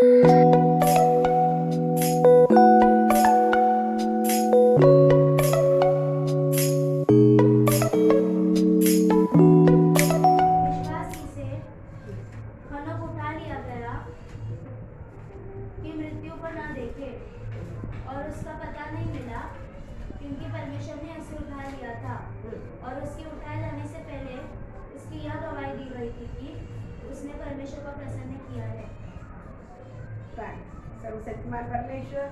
विश्वासी से हनोक उठा लिया गया कि मृत्यु को न देखे, और उसका पता नहीं मिला क्योंकि परमेश्वर ने उसे उठा लिया था। और उसके उठाए जाने से पहले उसकी यह गवाही दी गई थी कि उसने परमेश्वर को प्रसन्न किया है। सर्वशक्तिमान परमेश्वर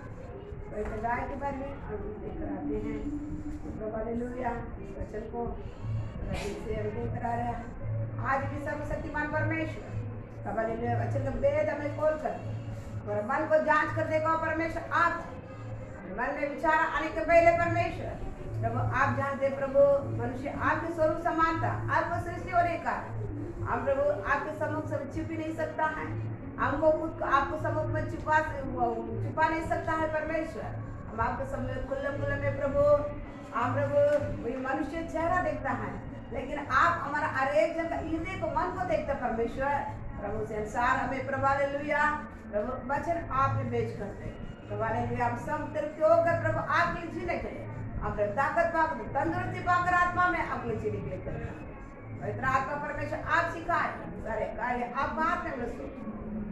गाय के बारे में हम लेकर आते हैं। हालेलुया, वचन को से अध्ययन करा रहे हैं। आज भी सर्वशक्तिमान परमेश्वर हालेलुया वचन का वेद हमें खोल कर और मन को जांच कर देगा। परमेश्वर आप मन में विचार आने के पहले परमेश्वर प्रभु आप जानते प्रभु मनुष्य आपके स्वरूप समानता आपको सृष्टि होने का हम प्रभु आपके सम्मुख से छिप ही नहीं सकता है। हमको खुद को आपको सम्मुख में छुपा नहीं सकता है परमेश्वर। हम आपके सम्मुख खुले में प्रभु हम प्रभु वही मनुष्य चेहरा देखता है, लेकिन आप हमारा हर एक जन का हृदय को मन को देखते परमेश्वर। प्रभु से अनुसार हमें प्रभु हालेलुया प्रभु वचन आपने भेज करते प्रभु हालेलुया हम सब तृप्ति होकर प्रभु आपके लिए जीने के लिए अपने ताकत पाकर तंदुरुस्ती पाकर आत्मा में अपने जीने के लिए करना इतना आत्मा परमेश्वर आप सिखाए सारे कार्य आप बात में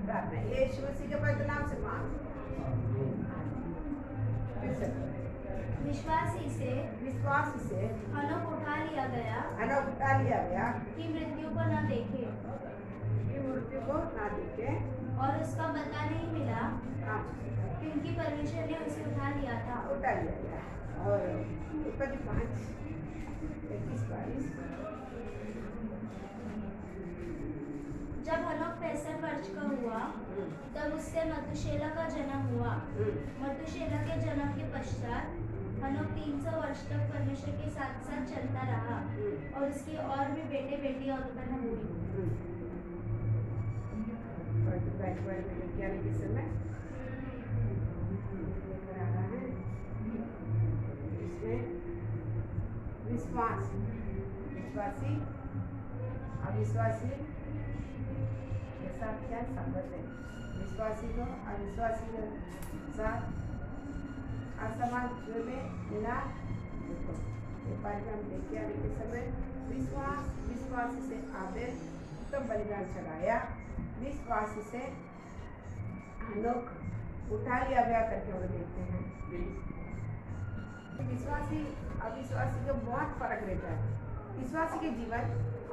प्रार्थना यीशु मसीह के पवित्र नाम से मांग। विश्वासी से हनोक उठा लिया गया कि मृत्यु को न देखे, और उसका पता नहीं मिला क्योंकि परमेश्वर ने उसे उठा लिया था। और उत्पत्ति 5:21-22 जब हनोक 65 वर्ष का हुआ तब उससे मतुशेलह का जन्म हुआ। मतुशेलह के जन्म के पश्चात हनोक 300 वर्ष तक परमेश्वर के साथ साथ चलता रहा, और उसकी और भी बेटे बेटियां उत्पन्न हुई। विश्वासी अविश्वासी के साथ क्या संबंध है? विश्वासी को अविश्वासी के साथ असमान में मिला। देखो एक बार हम देखिए आने के समय विश्वासी से आबेल उत्तम बलिदान चढ़ाया, विश्वासी से हनोक उठा लिया गया करके हम देखते हैं। विश्वासी अविश्वासी का बहुत फर्क रहता है। विश्वासी के जीवन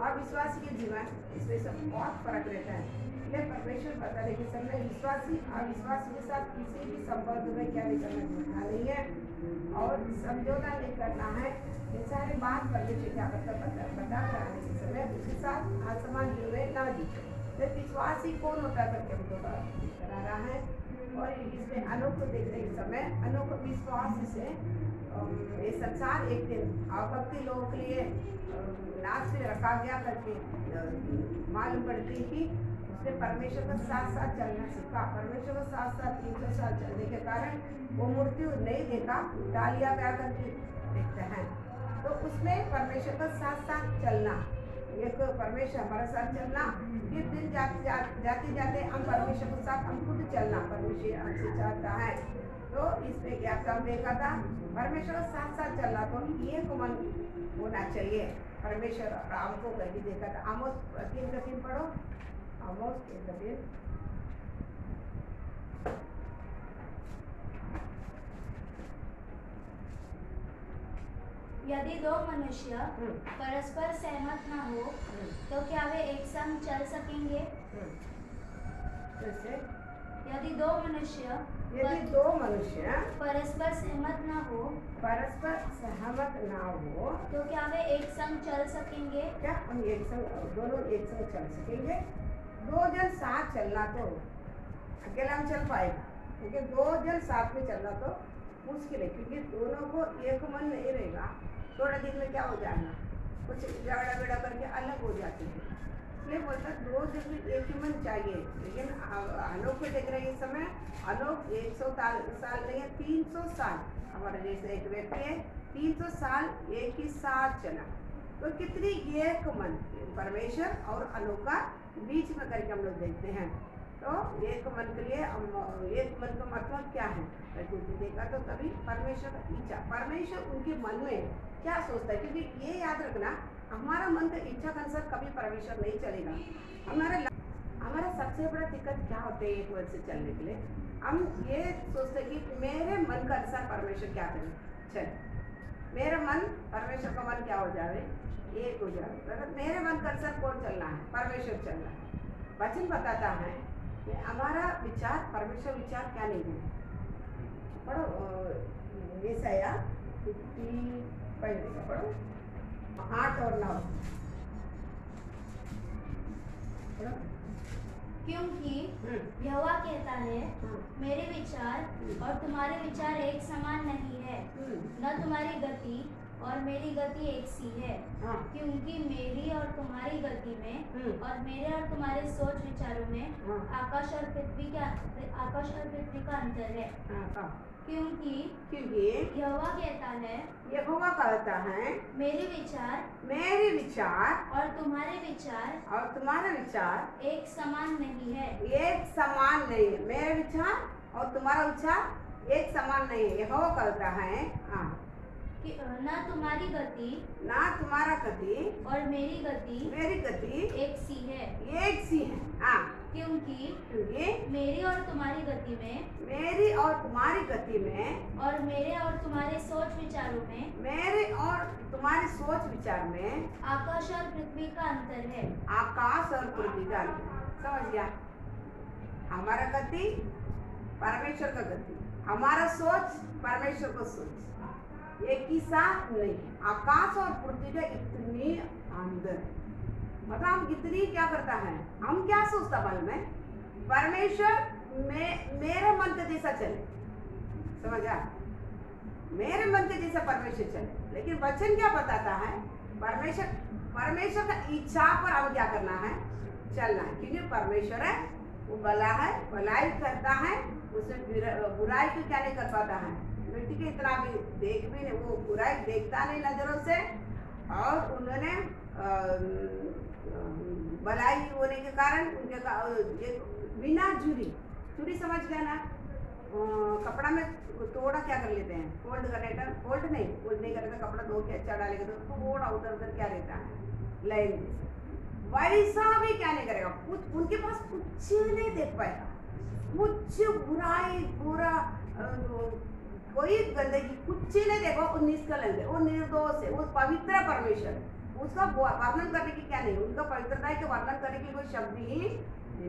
और विश्वासी के जीवन इसमें सब बहुत फर्क रहता है। यह परमेश्वर बताने के समय विश्वासी अविश्वासी के साथ किसी भी संबंध में क्या नहीं करना नहीं है और समझौता नहीं करना है। ये सारी बात परमेश्वर क्या बता कराने के समय उसके साथ आसमान जुड़े ना जीते। तो विश्वासी कौन होता करके हमको करा रहा है। और इसमें अनोख को देखने के समय अनोख विश्वास से ये संसार एक दिन भक्ति लोगों के लिए नाश में रखा गया करके मालूम पड़ती कि उसने परमेश्वर के साथ साथ चलना सीखा। परमेश्वर के साथ साथ 300 साल चलने के कारण वो मृत्यु नहीं देखा, उठा लिया गया करके देखते हैं। तो उसमें परमेश्वर के साथ साथ चलना, एक परमेश्वर हमारे साथ चलना, फिर दिन जाते जाते हम परमेश्वर के साथ हम खुद चलना परमेश्वर हमसे चाहता है। तो इसमें क्या कम देखा था, परमेश्वर के साथ साथ चलना तो ये को मन होना चाहिए। परमेश्वर राम को कहीं देखा था। आमोस 3:3 पढ़ो, आमोस 3:3। यदि दो मनुष्य परस्पर सहमत न हो तो क्या वे एक संग चल सकेंगे? यदि दो मनुष्य परस्पर सहमत न हो तो क्या वे एक संग चल सकेंगे? क्या हम दोनों एक संग चल सकेंगे? दो जन साथ चलना तो अकेला हम चल पाएगा, क्योंकि दो जन साथ में चलना तो मुश्किल है, क्योंकि दोनों को एक मन नहीं रहेगा। थोड़ा दिन में क्या हो जाएगा, कुछ झगड़ा बेड़ा करके अलग हो जाते हैं। इसलिए बोलता दो जन में एक ही मन चाहिए। लेकिन अनोख को देख रहे हैं इस समय, अनोख 100 साल नहीं है, 300 साल हमारे जैसे एक व्यक्ति है, 300 साल एक ही साथ चला। तो कितनी एक मन परमेश्वर और अनोख का बीच में करके हम लोग देखते हैं। तो एक मन के लिए एक मन का मतलब क्या है? प्रकृति देखा तो तभी परमेश्वर का इच्छा, परमेश्वर उनके मन में क्या सोचता है, क्योंकि ये याद रखना, हमारा मन का इच्छा के अनुसार कभी परमेश्वर नहीं चलेगा। हमारा सबसे बड़ा दिक्कत क्या होता है एक वर्ष से चलने के लिए? हम ये सोचते हैं कि मेरे मन का अनुसार परमेश्वर क्या करे, चल मेरा मन परमेश्वर का मन क्या हो जाए, एक हो जाए। अगर मेरे मन का अनुसार कौन चलना है? परमेश्वर चलना है। वचन बताता है कि हमारा विचार परमेश्वर विचार क्या नहीं है। पढ़ो यशाया 55 का पढ़ो, 8 और 9 पढ़ो। क्योंकि यहोवा कहता है, मेरे विचार और तुम्हारे विचार एक समान नहीं है, न तुम्हारी गति और मेरी गति एक सी है। क्योंकि मेरी और तुम्हारी गति में और मेरे और तुम्हारे सोच विचारों में आकाश और पृथ्वी का अंतर है। क्योंकि यहोवा कहता है, मेरे विचार और तुम्हारे विचार एक समान नहीं है। एक समान नहीं है। मेरे विचार और तुम्हारा विचार एक समान नहीं है। यहोवा कहता है ना तुम्हारी गति तुम्हारा गति और मेरी गति एक सी है। हाँ, क्योंकि मेरी और तुम्हारी गति में और मेरे और तुम्हारे सोच विचार में आकाश और पृथ्वी का अंतर है। आकाश और पृथ्वी का अंतर, समझ गया? हमारा गति परमेश्वर का गति, हमारा सोच परमेश्वर का सोच एक ही साथ नहीं। आकाश और पृथ्वी का इतनी अंदर है, मतलब हम कितनी क्या करता है, हम क्या सोचता मन में, परमेश्वर मेरे मन के जैसा चले, समझा? मेरे मन के जैसा परमेश्वर चले। लेकिन वचन क्या बताता है? परमेश्वर का इच्छा पर हम क्या करना है, चलना है। क्योंकि परमेश्वर है, वो भला है, भलाई करता है, उसमें बुराई को क्या नहीं कर पाता है। मिट्टी के इतना भी देख भी नहीं, वो बुराई देखता नहीं नजरों से, और उन्होंने भलाई होने के कारण उनके बिना चूरी समझ गया ना, कपड़ा में थोड़ा क्या कर लेते हैं, फोल्ड नहीं करते, कपड़ा धो के अच्छा डालेगा तो थोड़ा उधर क्या रहता है, लाइन जैसा। वैसा भी क्या नहीं करेगा, कुछ उनके पास कुछ नहीं देख पाएगा, कुछ बुरा कोई गंदगी कुछ ही नहीं देखो। वो निष्कलंक है, वो निर्दोष है, वो पवित्र परमेश्वर है। उसका वर्णन करने की क्या नहीं, उनका पवित्रता के वर्णन करने की कोई शब्द ही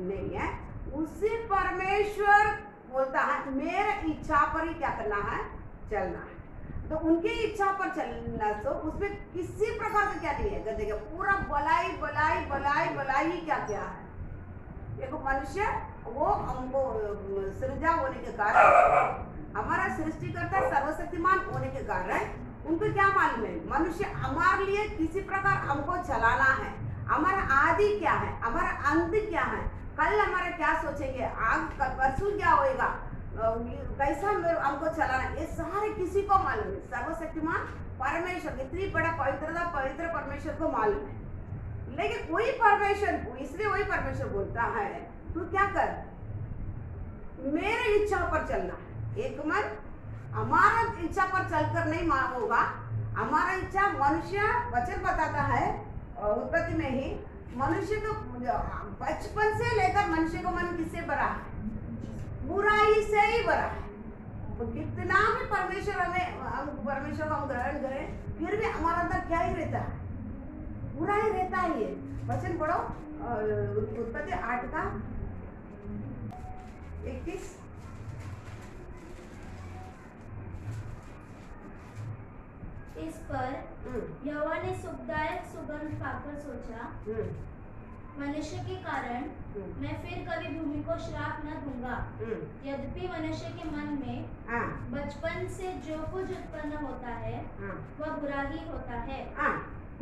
नहीं है। उसी परमेश्वर बोलता है मेरे इच्छा पर ही क्या करना है, चलना है। तो उनकी इच्छा पर चलना, तो उसमें किसी प्रकार का क्या नहीं है गंदगी, पूरा भलाई ही क्या है। देखो मनुष्य वो हमको सृजा होने के कारण, हमारा सृष्टिकर्ता सर्वशक्तिमान होने के कारण उनको क्या मालूम है, मनुष्य हमारे लिए किसी प्रकार हमको चलाना है। हमारा आदि क्या है, हमारा अंत क्या है, कल हमारा क्या सोचेंगे, परसों क्या होएगा, कैसा हमको चलाना है, ये सारे किसी को मालूम है। सर्वशक्तिमान परमेश्वर, इतनी बड़ा पवित्र परमेश्वर को मालूम है। लेकिन वही परमेश्वर, इसलिए वही परमेश्वर बोलता है तू क्या कर, मेरे इच्छा पर चलना है। एक मन हमारा इच्छा पर चलकर नहीं होगा। हमारा इच्छा मनुष्य, वचन बताता है उत्पत्ति में ही, मनुष्य को बचपन से लेकर मनुष्य को मन किससे भरा है, बुराई से ही भरा है। तो कितना भी परमेश्वर को हम ग्रहण करें, फिर भी हमारा अंदर क्या ही रहता है, बुरा ही रहता है। वचन पढ़ो उत्पत्ति 8 का 21। इस पर यहोवा ने सुखदायक सुगंध पाकर सोचा, मनुष्य के कारण मैं फिर कभी भूमि को श्राप न दूंगा। यद्यपि मनुष्य के मन में बचपन से जो कुछ उत्पन्न होता है वह बुरा ही होता है।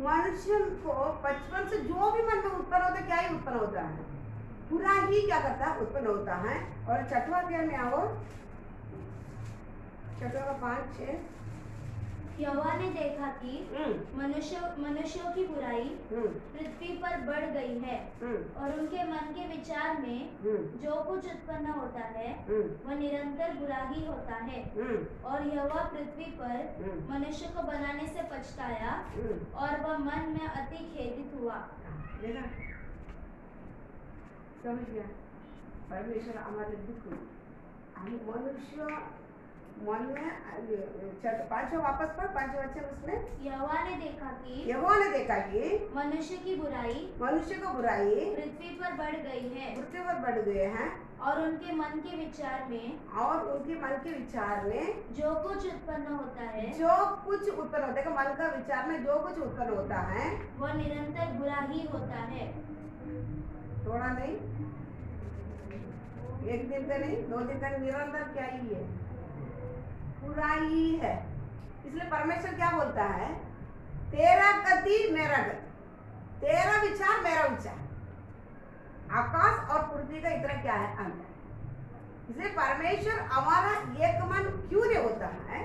मनुष्य को बचपन से जो भी मन में उत्पन्न होता है, क्या ही उत्पन्न होता है, बुरा ही क्या करता है, उत्पन्न होता है। और 6वां अध्याय में आओ, 6वां का 5-6 यहोवा ने देखा कि मनुष्यों की बुराई हम्म, पृथ्वी पर बढ़ गई है और उनके मन के विचार में जो कुछ उत्पन्न होता है वह निरंतर बुरा ही होता है। और यहोवा पृथ्वी पर मनुष्य को बनाने से पछताया और वह मन में अति खेदित हुआ। देखा, समझ गया? परमेश्वर हमारे दुख, हम मनुष्य मन में 5 वापस पर 5 वचन उसमें यहोवा ने देखा कि मनुष्य की बुराई मनुष्य को बुराई पृथ्वी पर बढ़ गई है पृथ्वी पर बढ़ गए हैं और उनके मन के विचार में जो कुछ उत्पन्न होता है मन का विचार में जो कुछ उत्पन्न होता है वह निरंतर बुरा ही होता है। थोड़ा नहीं, एक दिन का नहीं, 2 दिन का, निरंतर क्या ही है, बुराई है। इसलिए परमेश्वर क्या बोलता है, तेरा गति मेरा गति, तेरा विचार मेरा विचार। आकाश और पृथ्वी का इतना क्या है, अंतर। इसलिए परमेश्वर हमारा एक मन क्यों नहीं होता है,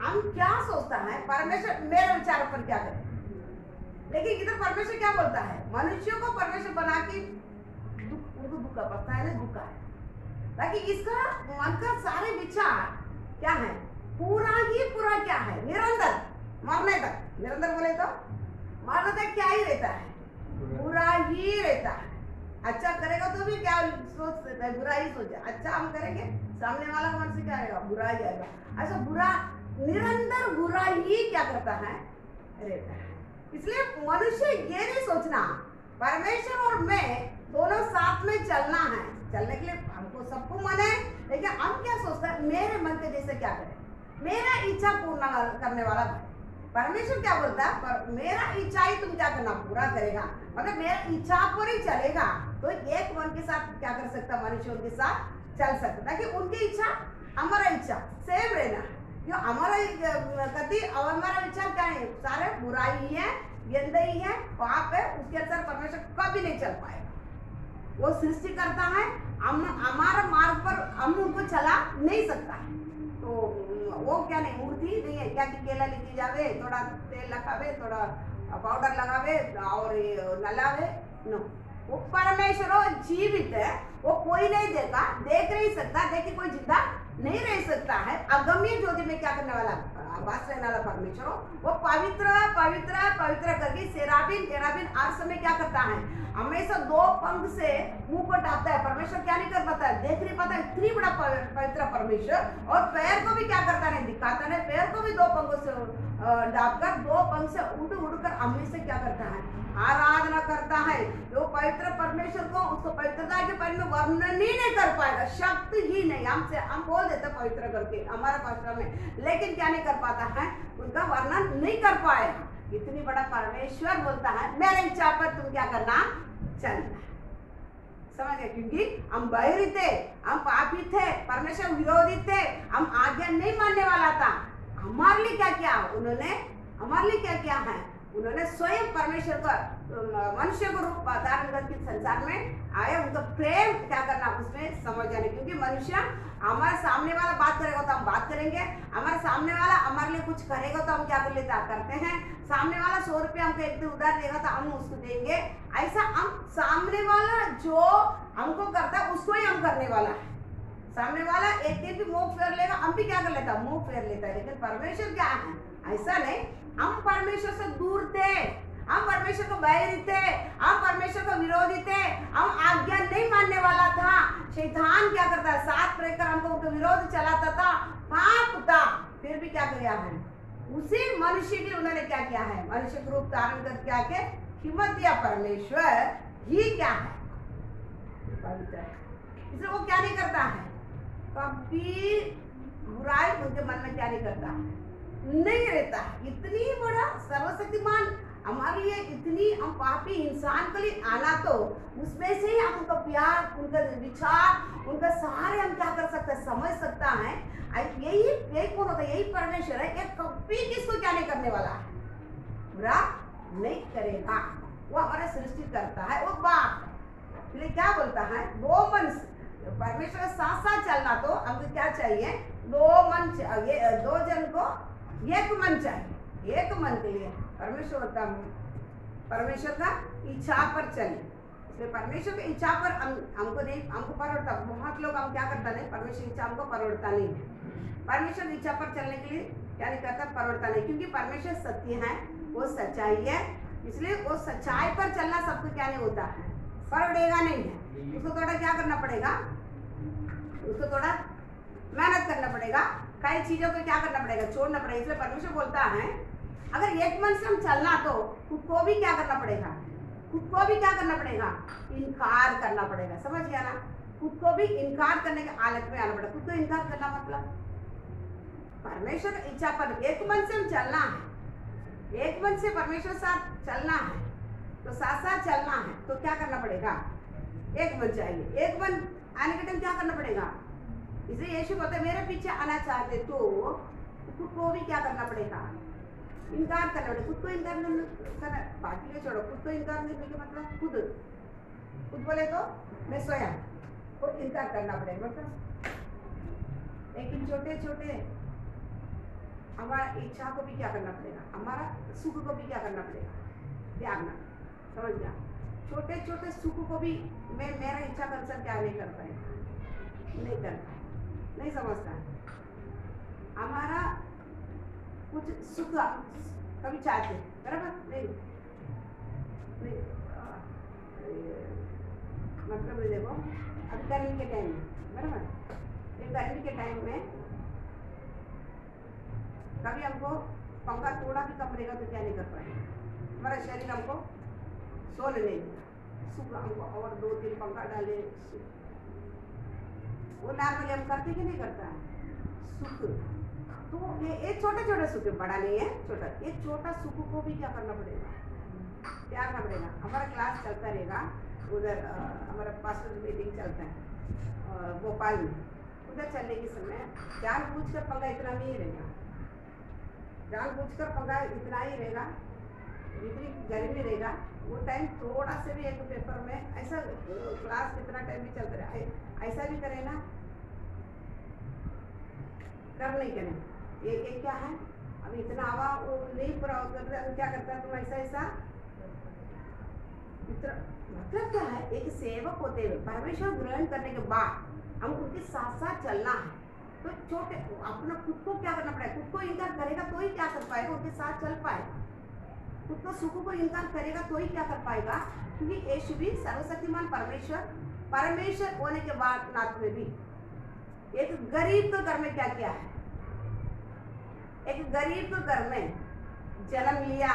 हम क्या सोचता है, परमेश्वर मेरे विचार पर क्या करे। लेकिन इधर परमेश्वर क्या बोलता है, मनुष्यों को परमेश्वर बना के उनको दुखा पड़ता है ना, दुखा है, ताकि इसका मन का सारे विचार क्या है, पूरा क्या है, निरंतर मरने तक, निरंतर बोले तो मरने तक क्या ही रहता है, बुरा ही रहता है। अच्छा करेगा तो भी क्या सोच देता है, बुरा ही सोचे। अच्छा हम करेंगे, सामने वाला मन से क्या आएगा, बुरा ही आएगा। ऐसा बुरा, निरंतर बुरा ही क्या करता है, रहता है। इसलिए मनुष्य ये नहीं सोचना परमेश्वर और मैं दोनों साथ में चलना है। चलने के लिए हमको सबको मन है, लेकिन हम क्या सोचते हैं, मेरे मन के जैसे क्या करें, मेरा इच्छा पूर्ण करने वाला भाई। परमेश्वर क्या बोलता है, पर मेरा इच्छा ही तुम क्या करना, पूरा करेगा, मतलब मेरा इच्छा पर ही चलेगा। तो एक मन के साथ क्या कर सकता, मनुष्य उनके साथ चल सकता, कि उनकी इच्छा हमारा इच्छा सेम रहना। क्यों, हमारा गति और हमारा विचार क्या है, सारे बुराई ही है, गंदे ही है, पाप है, उसके अनुसार परमेश्वर कभी नहीं चल पाएगा। वो सृष्टि करता है, हम हमारा मार्ग पर हम उनको चला नहीं सकता है। तो वो क्या नहीं, मूर्ति नहीं है क्या कि केला लेके जावे, थोड़ा तेल लगावे, थोड़ा पाउडर लगावे और नलावे, नो। वो परमेश्वर जीवित है, वो कोई नहीं देखा, देख नहीं सकता, देख के कोई जिंदा नहीं रह सकता है। अगम्य ज्योति में क्या करने वाला, वास रहने वाला परमेश्वर, वो पवित्र पवित्र पवित्र करके सेराबिन हर समय क्या करता है, हमेशा 2 पंख से मुंह को ढापता है। परमेश्वर क्या नहीं कर पाता है, देख नहीं पाता है, इतनी बड़ा पवित्र परमेश्वर। और पैर को भी क्या करता है, दिखाता है, पैर को भी 2 पंखों से ढापकर 2 पंख से उड़ कर हमेशा क्या करता है, आराधना करता है। जो पवित्र परमेश्वर को, उसको पवित्रता के बारे में वर्णन ही नहीं कर पाएगा, शब्द ही नहीं। हमसे हम बोल देते पवित्र करके हमारा भाषा में, लेकिन क्या नहीं कर पाता है, उनका वर्णन नहीं कर पाएगा। इतनी बड़ा परमेश्वर बोलता है, मेरे इच्छा पर तुम क्या करना, चलना। समझ गए? क्योंकि हम बहिरी थे, हम पापी थे, परमेश्वर विरोधी थे, हम आज्ञा नहीं मानने वाला था। हमारे लिए क्या किया उन्होंने, हमारे लिए क्या किया है उन्होंने, स्वयं परमेश्वर का मनुष्य को रूप धारण करके संसार में आए। उनका प्रेम क्या करना उसमें समझ जाने, क्योंकि मनुष्य हमारे सामने वाला बात करेगा तो हम बात करेंगे, हमारे सामने वाला हमारे लिए कुछ करेगा तो हम क्या कर लेते करते हैं। सामने वाला 100 रुपया हमको एक दिन उधार देगा तो हम उसको देंगे। ऐसा हम सामने वाला जो हमको करता है उसको ही हम करने वाला है। सामने वाला एक दिन भी मुंह फेर लेगा, हम भी क्या कर लेता, मुंह फेर लेता है। लेकिन परमेश्वर क्या है, ऐसा नहीं। हम परमेश्वर से दूर थे, हम परमेश्वर को बैरी थे, हम परमेश्वर को विरोधी थे, हम आज्ञा नहीं मानने वाला था। शैतान क्या करता है, साथ रहकर हमको उनके विरोध चलाता था, पाप था, फिर भी क्या किया है, उसी मनुष्य के उन्होंने क्या किया है, मनुष्य के रूप धारण कर क्या के हिम्मत दिया। परमेश्वर ही क्या है, पवित्र है। इसलिए वो क्या नहीं करता है, कभी बुराई उनके मन में क्या नहीं करता, नहीं रहता है। इतनी बड़ा सर्वशक्तिमान हमारे लिए, इतनी हम पापी इंसान के लिए आना, तो उसमें से ही हम उनका प्यार, उनका विचार, उनका सारे हम क्या कर सकते हैं, समझ सकता है। यही कौन होता है, यही परमेश्वर है। ये कभी किसको क्या नहीं करने वाला है, बुरा नहीं करेगा। वो हमारा सृष्टि करता है, वो बाप है। इसलिए क्या बोलता है, 2 मन परमेश्वर के साथ साथ चलना, तो हमको क्या चाहिए, 2 मन चाहिए, 2 जन को एक मन चाहिए, एक मन के लिए परमेश्वर का इच्छा पर चले। इसलिए परमेश्वर की इच्छा पर हमको परवड़ता। बहुत लोग हम क्या करता नहीं, परमेश्वर की इच्छा हमको परवड़ता नहीं है। परमेश्वर की इच्छा पर चलने के लिए क्या नहीं करता, परवड़ता नहीं, क्योंकि परमेश्वर सत्य है, वो सच्चाई है। इसलिए वो सच्चाई पर चलना सबको क्या नहीं होता है, परवड़ेगा नहीं है। उसको थोड़ा क्या करना पड़ेगा, उसको थोड़ा मेहनत करना पड़ेगा, कई चीजों को क्या करना पड़ेगा, छोड़ना पड़ेगा। इसलिए परमेश्वर बोलता है अगर एक मन से हम चलना तो खुद को भी क्या करना पड़ेगा, खुद को भी क्या करना पड़ेगा, इनकार करना पड़ेगा। समझ गया ना, खुद को भी इनकार करने के हालत में आना पड़ेगा। खुद को इनकार करना मतलब परमेश्वर की इच्छा पर एक मन से हम चलना है, एक मन से परमेश्वर साथ चलना है, तो साथ साथ चलना है तो क्या करना पड़ेगा, एक मन चाहिए। एक मन आने के टाइम क्या करना पड़ेगा, इसलिए यीशु कहते हैं मेरे पीछे आना चाहते तो खुद को भी क्या करना पड़ेगा, इनकार करना पड़ेगा। खुद को इनकार करना, बाकी को छोड़ो, खुद को इनकार करने के मतलब खुद बोले तो मैं स्वयं को इनकार करना पड़ेगा। मतलब लेकिन छोटे छोटे हमारा इच्छा को भी क्या करना पड़ेगा, हमारा सुख को भी क्या करना पड़ेगा, त्यागना। समझ गया, छोटे छोटे सुख को भी मैं मेरा इच्छा के अनुसार क्या नहीं कर पाएगा, नहीं करता, नहीं समझता है। हमारा कुछ सुख कभी चाहते बराबर नहीं, मतलब देखो अभी गर्मी के टाइम में बराबर, गर्मी के टाइम में कभी हमको पंखा थोड़ा भी कम रहेगा तो क्या नहीं कर पाएगा, हमारा शरीर हमको सोने नहीं देगा। सुख हमको और 2-3 पंखा डाले, वो नॉर्मली हम करते कि नहीं करता है सुख। तो ये छोटे छोटे सुख, बड़ा नहीं है, छोटा, ये छोटा सुख को भी क्या करना पड़ेगा, क्या करना पड़ेगा। हमारा क्लास चलता रहेगा उधर, हमारा पास्टर मीटिंग चलता है भोपाल में, उधर चलने के समय जानबूझकर पंखा इतना नहीं रहेगा, जानबूझकर पंखा इतना ही रहेगा, इतनी गर्मी रहेगा। वो टाइम थोड़ा से भी एक पेपर में ऐसा क्लास कितना टाइम भी चलता रहे, ऐसा भी करें ना, कर नहीं करें, ये क्या है, अब इतना हवा वो नहीं पूरा करता, क्या करता है तुम ऐसा ऐसा, मतलब क्या है, एक सेवक होते हुए परमेश्वर ग्रहण करने के बाद हम उनके साथ साथ चलना है। तो छोटे अपना खुद को क्या करना पड़ेगा, खुद को इनकार करेगा तो ही क्या कर पाएगा, उनके साथ चल पाएगा। खुद को सुख को इनकार करेगा तो ही क्या कर पाएगा, क्योंकि यीशु भी सर्वशक्तिमान परमेश्वर होने के बाद नाथ में भी एक गरीब के घर में क्या किया है, एक गरीब के घर में जन्म लिया,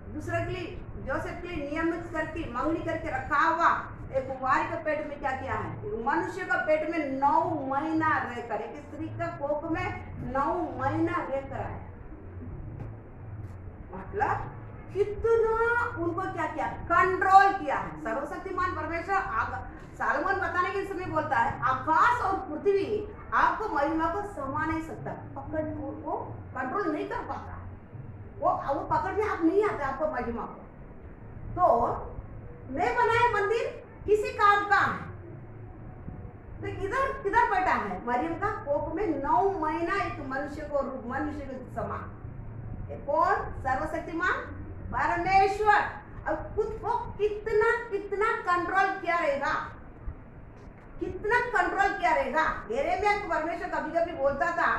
दूसरे के लिए जोसेफ के लिए नियमित करके मंगनी करके रखा हुआ एक कुंवारी के पेट में क्या किया है, एक मनुष्य का पेट में 9 महीना रहकर, एक स्त्री का कोख में 9 महीना रहकर आया। मतलब कितना उनको क्या किया, कंट्रोल किया है। सर्वशक्तिमान परमेश्वर सालोमन बताने के समय बोलता है आकाश और पृथ्वी आपको महिमा को समा नहीं सकता, पकड़ वो कंट्रोल नहीं कर पाता, वो पकड़ने आप नहीं आते आपको महिमा को। तो मैं बनाया मंदिर किसी काम का है, तो इधर किधर बैठा है, मरियम का कोख में 9 महीना एक मनुष्य के समान। कौन, सर्वशक्तिमान परमेश्वर। अब खुद को कितना कंट्रोल किया रहेगा, कितना कंट्रोल किया रहेगा। यिर्मयाह को परमेश्वर कभी कभी बोलता था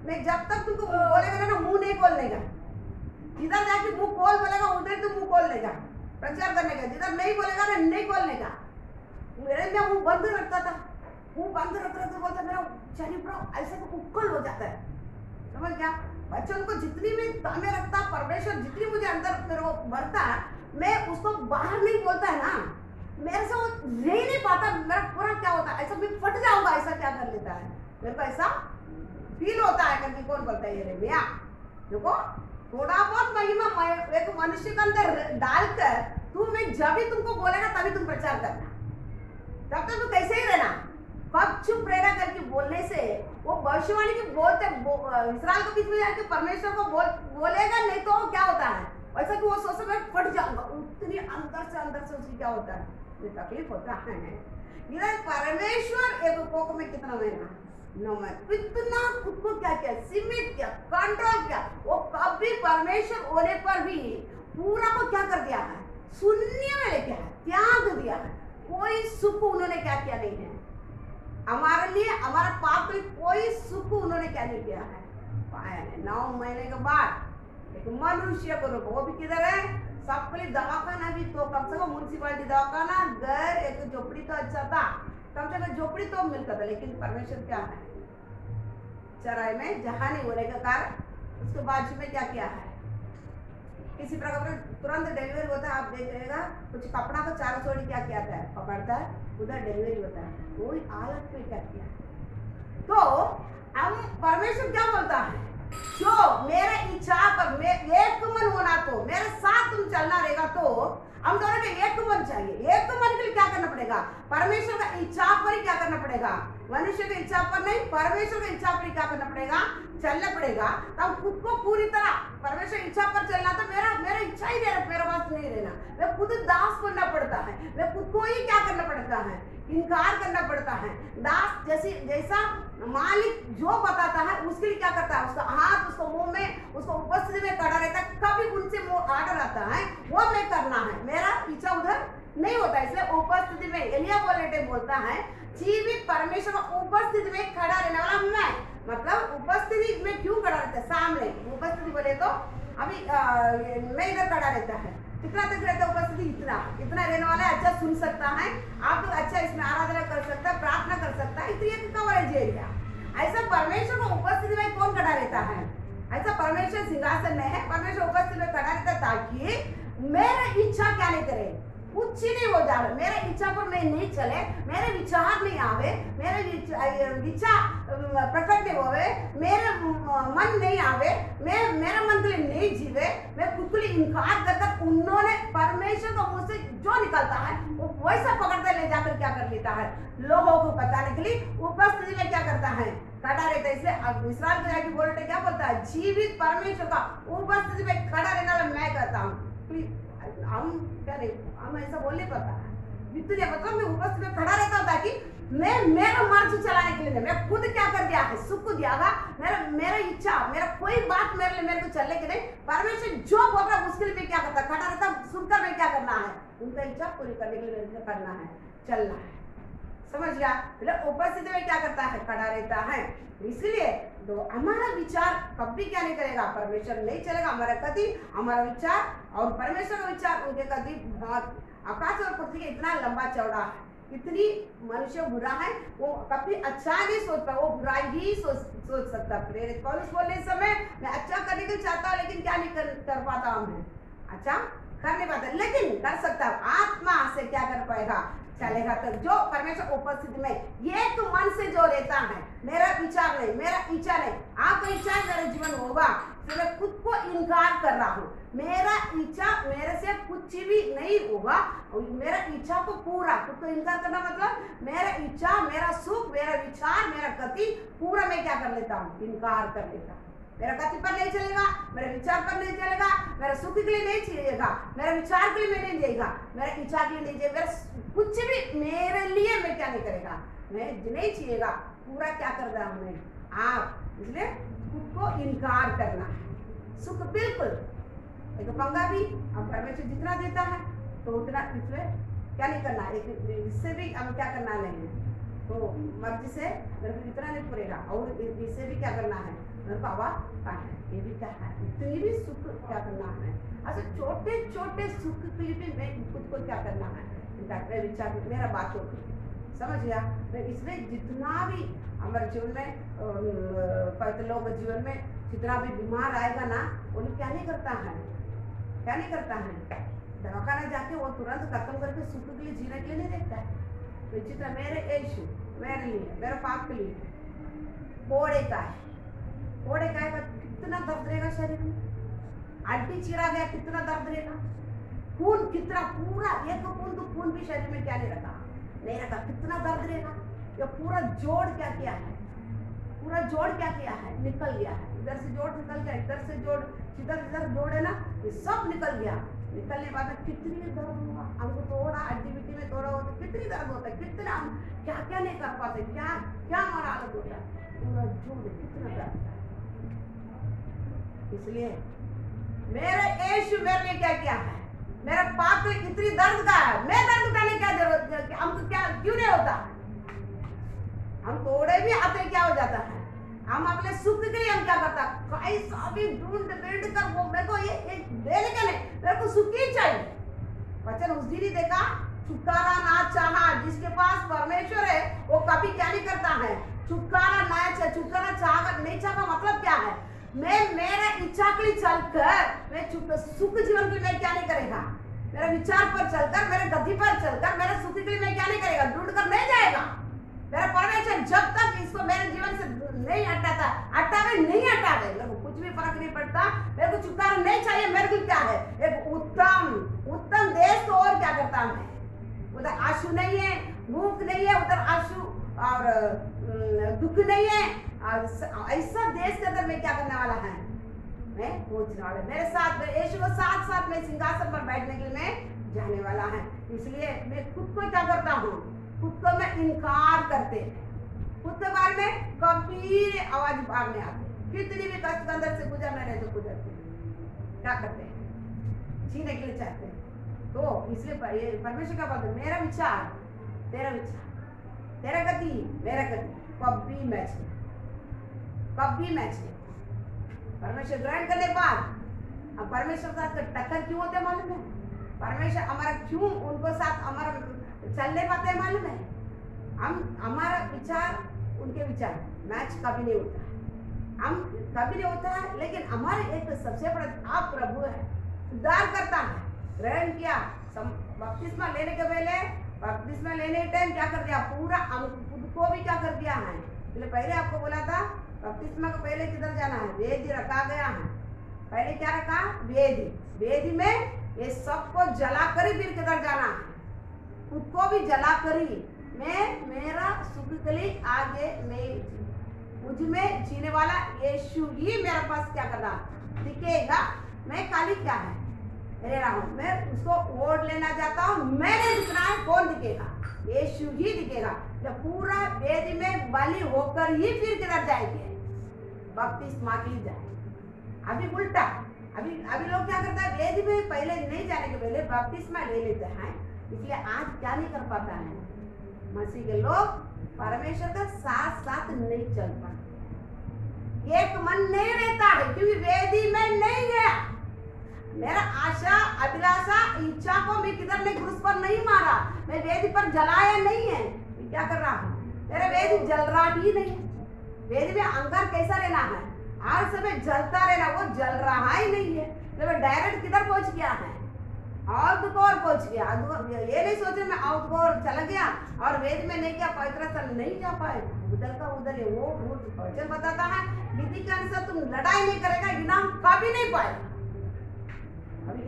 मैं जब तक तुमको बोलेगा ना मुंह नहीं खोलने का, जिधर जाके मुंह खोल बोलेगा उधर तू मुंह खोलने का, प्रचार करने का, जिधर नहीं बोलेगा ना नहीं खोलने का। यिर्मयाह मुंह बंद रखता था, मुंह बंद रखते बोलता मेरा शरीर पूरा ऐसे उक्कल हो जाता है। समझ गया, बच्चों को जितनी भी तामे रखता परमेश्वर, जितनी मुझे अंदर मेरे को भरता मैं उसको बाहर नहीं बोलता है ना, मेरे से वो रह नहीं पाता, मेरा पूरा क्या होता है ऐसा मैं फट जाऊंगा, ऐसा क्या कर लेता है, मेरे को ऐसा फील होता है। करके कौन बोलता है यिर्मयाह, देखो थोड़ा बहुत महिमा एक मनुष्य के अंदर डालकर मैं जब भी तुमको बोलेगा तभी तुम प्रचार करना, तब तक तुम कैसे ही रहना। कब चुप रहना करके बोलने से वो भविष्यवाणी की बोलते इस्राएल के बीच में जाके परमेश्वर को बोलेगा नहीं तो क्या होता है वैसा कि वो सोचता मैं फट जाऊंगा, उतनी अंदर से उसकी क्या होता है तकलीफ होता है। इधर परमेश्वर एक कोख में कितना महीना नो मैन इतना खुद को क्या किया, सीमित किया, कंट्रोल किया। वो कभी परमेश्वर होने पर भी पूरा को क्या कर दिया है, शून्य में लेके है, त्याग दिया है। कोई सुख उन्होंने क्या किया नहीं है हमारे लिए, हमारा पाप के लिए कोई सुख उन्होंने क्या नहीं किया है, पाया नहीं। 9 महीने के बाद एक मनुष्य को रोको, वो भी किधर है, सबके लिए दवाखाना भी तो कम से कम म्यूनसिपालिटी दवाखाना, घर, एक झोपड़ी तो अच्छा था, कम से कम झोपड़ी तो मिलता था। लेकिन परमेश्वर क्या है, चराई में जहाँ नहीं होने के कारण उसके बाजू में क्या किया है, किसी प्रकार तुरंत डिलीवरी होता है। आप देखिएगा कुछ कपड़ा को चारों छोड़ी क्या किया था, पकड़ता है, उधर डिलीवरी होता है। कोई हालत में क्या किया। तो हम परमेश्वर क्या बोलता है, जो मेरे इच्छा पर एक मन होना, तो मेरे साथ तुम चलना रहेगा, तो हम दोनों के एक मन चाहिए। एक मन के लिए क्या करना पड़ेगा, परमेश्वर का इच्छा पर ही क्या करना पड़ेगा, मनुष्य की इच्छा पर नहीं, परमेश्वर की इच्छा पर ही क्या करना पड़ेगा, चलना पड़ेगा। तब खुद को पूरी तरह परमेश्वर इच्छा पर चलना, तो मेरा इच्छा ही मेरे पास नहीं रहना, मैं खुद दास बनना पड़ता है, मैं खुद को ही क्या करना पड़ता है, इनकार करना पड़ता है। दास जैसा मालिक जो बताता है उसके लिए क्या करता है, उसका हाथ उसको मुंह में, उसको उपस्थिति में खड़ा रहता है। कभी उनसे ऑर्डर आता है वो मैं करना है, मेरा इच्छा उधर नहीं होता। इसलिए उपस्थिति में एलिया बोलता है, जीवित परमेश्वर का उपस्थिति में खड़ा रहने वाला मैं, मतलब उपस्थिति में क्यों खड़ा रहता है, सामने उपस्थिति बोले तो अभी मैं इधर खड़ा रहता है, कितना तक रहता है उपस्थिति, इतना रहने वाला है, अच्छा सुन सकता है, आप लोग अच्छा इसमें आराधना कर सकता है, प्रार्थना कर सकता है, इतनी कवरेज एरिया। ऐसा परमेश्वर को उपस्थिति में कौन खड़ा रहता है, ऐसा परमेश्वर सिंहासन में है, परमेश्वर उपस्थिति में खड़ा रहता है, ताकि मेरा इच्छा क्या नहीं करे, कुछ ही नहीं हो जाए, मेरे इच्छा पर मैं नहीं चले, मेरे विचार नहीं आवे, मेरे विचार प्रकट नहीं होवे, मेरे मन नहीं आवे, मैं मेरा मन के लिए नहीं जीवे, मैं खुद के लिए इनकार कर उन्होंने परमेश्वर को मुझसे जो निकलता है वो वैसा पकड़ते ले जाकर क्या कर लेता है, लोगों को बताने के लिए उपस्थिति में क्या करता है, खड़ा रहता है। इसलिए अब इस्राएल को जाके बोलते क्या बोलता है, जीवित परमेश्वर का उपस्थिति में खड़ा रहने वाला मैं कहता हूँ। हम क्या नहीं, हम ऐसा बोल नहीं पाता है, इतने मतलब मैं उपस्थिति में खड़ा रहता हूँ, ताकि मैं मेरा मर्जी चलाने के लिए, मैं खुद क्या कर दिया है, सुख दिया है, मेरा इच्छा, मेरा कोई बात मेरे को चलने के नहीं, परमेश्वर जो बोल रहा है उसके लिए मैं क्या करता, खड़ा रहता, सुनकर मैं क्या करना है, उनका इच्छा पूरी करने के लिए मेरे करना है, चलना है। समझ गया, उपस्थिति में क्या करता है, खड़ा रहता है। इसलिए तो हमारा विचार कभी क्या नहीं करेगा, परमेश्वर नहीं चलेगा, हमारा कति, हमारा विचार और परमेश्वर का विचार उनके कति बहुत, आकाश और पृथ्वी इतना लंबा चौड़ा है, इतनी मनुष्य बुरा है, वो कभी अच्छा नहीं सोचता, वो बुराई ही सोच सकता। प्रेरित पौलुस बोलने समय मैं अच्छा करने के चाहता हूँ, लेकिन क्या नहीं कर पाता हूँ, मैं अच्छा कर नहीं पाता, लेकिन कर सकता हूँ, आत्मा से क्या कर पाएगा, चलेगा। तो जो परमेश्वर उपस्थिति में एक मन से जो रहता है, मेरा विचार नहीं, मेरा इच्छा नहीं, आपका इच्छा मेरा जीवन होगा, तो मैं खुद को इनकार कर रहा हूँ, मेरा इच्छा मेरे से कुछ भी नहीं होगा, मेरा इच्छा को पूरा, खुद को इनकार करना मतलब मेरा इच्छा, मेरा सुख, मेरा विचार, मेरा गति पूरा मैं क्या कर लेता हूँ, इनकार कर लेता हूँ। मेरा गति पर नहीं चलेगा, मेरे विचार पर नहीं चलेगा, मेरा सुख के लिए नहीं चलेगा, मेरा विचार के लिए मैं नहीं जाएगा, मेरा इच्छा के लिए नहीं जाएगा, मेरा कुछ भी मेरे लिए मैं क्या नहीं करेगा, मैं नहीं चाहिएगा, पूरा क्या कर रहा हूँ मैं आप। इसलिए खुद को इनकार करना है, सुख बिल्कुल एक पंगा भी अब परमेश्वर जितना देता है तो उतना, इसमें क्या नहीं करना, इससे भी हम क्या करना नहीं है, तो मर्जी से मेरे को इतना नहीं पूरेगा, और इससे भी क्या करना है, मेरे को हवा पाना है, ये भी क्या है, इतनी भी सुख क्या करना है। अच्छा छोटे छोटे सुख के लिए भी मैं खुद को क्या करना है, मैं विचार, मेरा बात होती समझ गया। मैं इसमें जितना भी हमारे जीवन में पवित्र लोग जीवन में जितना भी बीमार आएगा ना, वो लोग क्या नहीं करता है, क्या नहीं करता है, दवाखाना जाके वो तुरंत खत्म करके सुख के लिए जीने के लिए नहीं देखता है। तो जितना मेरे यीशु मेरे लिए, मेरे पाप के लिए कोड़े का है, कोड़े का है, कितना दर्द रहेगा शरीर में, हड्डी चीरा गया कितना दर्द रहेगा, खून कितना पूरा एक बूंद खून भी शरीर में क्या नहीं रखा, नहीं रखा, कितना दर्द रहेगा। ये पूरा जोड़ क्या किया है, पूरा जोड़ क्या किया है, निकल गया है, इधर से जोड़ निकल गया, इधर से जोड़, इधर जोड़ है ना, ये सब निकल गया, निकलने बाद में कितनी दर्द हुआ, हमको थोड़ा एक्टिविटी में थोड़ा होता कितनी दर्द होता है, कितना हम क्या क्या नहीं कर पाते, क्या क्या हमारा हालत होता है, पूरा झूठ कितना दर्द है। इसलिए मेरे यीशु मेरे लिए क्या किया है, मेरा पाप तो इतनी दर्द का है, मैं दर्द उठाने क्या जरूरत है, हमको क्या क्यों नहीं होता, हम थोड़े भी आते क्या हो जाता है, हम अपने सुख के लिए हम क्या करता है, कैसा भी ढूंढ ढूंढ कर वो मेरे को ये देने का नहीं, मेरे को सुख ही चाहिए। वचन उस दिन ही देखा, छुटकारा ना चाहा, जिसके पास परमेश्वर है वो कभी क्या नहीं करता है, छुटकारा ना चाह, छुटकारा चाह नहीं चाह का मतलब क्या है, मैं मेरे इच्छा के लिए चलकर मैं सुख जीवन के लिए मैं क्या नहीं करेगा, मेरे विचार पर चलकर, मेरे गति पर चलकर, मेरे सुख के लिए मैं क्या नहीं करेगा, ढूंढ कर नहीं जाएगा। मेरा परमेश्वर जब तक इसको मेरे जीवन से नहीं हटाता, हटावे नहीं हटावे, मेरे को कुछ भी फर्क नहीं पड़ता, मेरे को छुटकारा नहीं चाहिए, मेरे को क्या है, एक उत्तम उत्तम देश तो और क्या करता है, उधर आंसू नहीं है, भूख नहीं है, उधर आंसू और दुख नहीं है, ऐसा देश के अंदर मैं क्या करने वाला है, मैं पहुंचने वाला, मेरे साथ यीशु के साथ साथ मैं सिंहासन पर बैठने के लिए मैं जाने वाला है। इसलिए मैं खुद को क्या करता हूँ, खुद को मैं इनकार करते, खुद के बारे में कभी आवाज बाहर नहीं आती, कितनी भी कष्ट के अंदर से गुजरना रहे तो गुजरते क्या करते हैं, जीने के लिए चाहते हैं। तो इसलिए परमेश्वर का बात है, मेरा विचार तेरा विचार, तेरा गति मेरा गति कभी मैच नहीं, कभी मैच नहीं। परमेश्वर ग्रहण करने बाद अब परमेश्वर के साथ टक्कर क्यों होते मालूम है, परमेश्वर हमारा क्यों उनको साथ हमारा चलने पाते हैं मालूम है, हम हमारा विचार उनके विचार मैच कभी नहीं होता है, हम कभी नहीं होता है, लेकिन हमारे एक सबसे बड़ा आप प्रभु है, उद्धार करता है, ग्रहण किया बपतिस्मा लेने के पहले, बपतिस्मा लेने के टाइम क्या कर दिया, पूरा खुद को भी क्या कर दिया है, पहले आपको बोला था बपतिस्मा को पहले किधर जाना है, वेदी रखा गया है, पहले क्या रखा, वेदी, वेदी में ये सबको जला कर ही फिर किधर जाना है, खुद को भी जला करी, मैं मेरा सुख के लिए आगे नहीं, मुझ में जीने वाला यीशु ही मेरे पास क्या करना दिखेगा, मैं खाली क्या है रह रहा हूँ, मैं उसको वोट लेना चाहता हूँ, मैं नहीं दिखना है, कौन दिखेगा, यीशु ही दिखेगा। जब पूरा वेदी में बलि होकर ही फिर किधर जाएंगे, बपतिस्मा के लिए जाएंगे। अभी उल्टा, अभी लोग क्या करता है, वेदी में पहले नहीं जाने के पहले बपतिस्मा ले लेते हैं, इसलिए आज क्या नहीं कर पाता है, मसीह के लोग परमेश्वर का साथ साथ नहीं चल पाते, एक मन नहीं रहता है, क्योंकि वेदी में नहीं गया, मेरा आशा अभिलाषा इच्छा को मैं किधर नहीं क्रूस पर नहीं मारा, मैं वेदी पर जलाया नहीं है, मैं क्या कर रहा हूँ, मेरा वेदी जल रहा ही नहीं है, वेदी में अंगार कैसा रहना है, हर समय जलता रहना, वो जल रहा ही नहीं है, तो डायरेक्ट किधर पहुंच गया है, आउट कोर पहुंच गया, ये नहीं सोचे मैं आउट कोर चला गया और वेद में नहीं क्या पवित्र स्थल नहीं जा पाए, उधर का उधर है, वो वचन बताता है विधि के अनुसार तुम लड़ाई नहीं करेगा, इनाम कभी नहीं पाएगा। अभी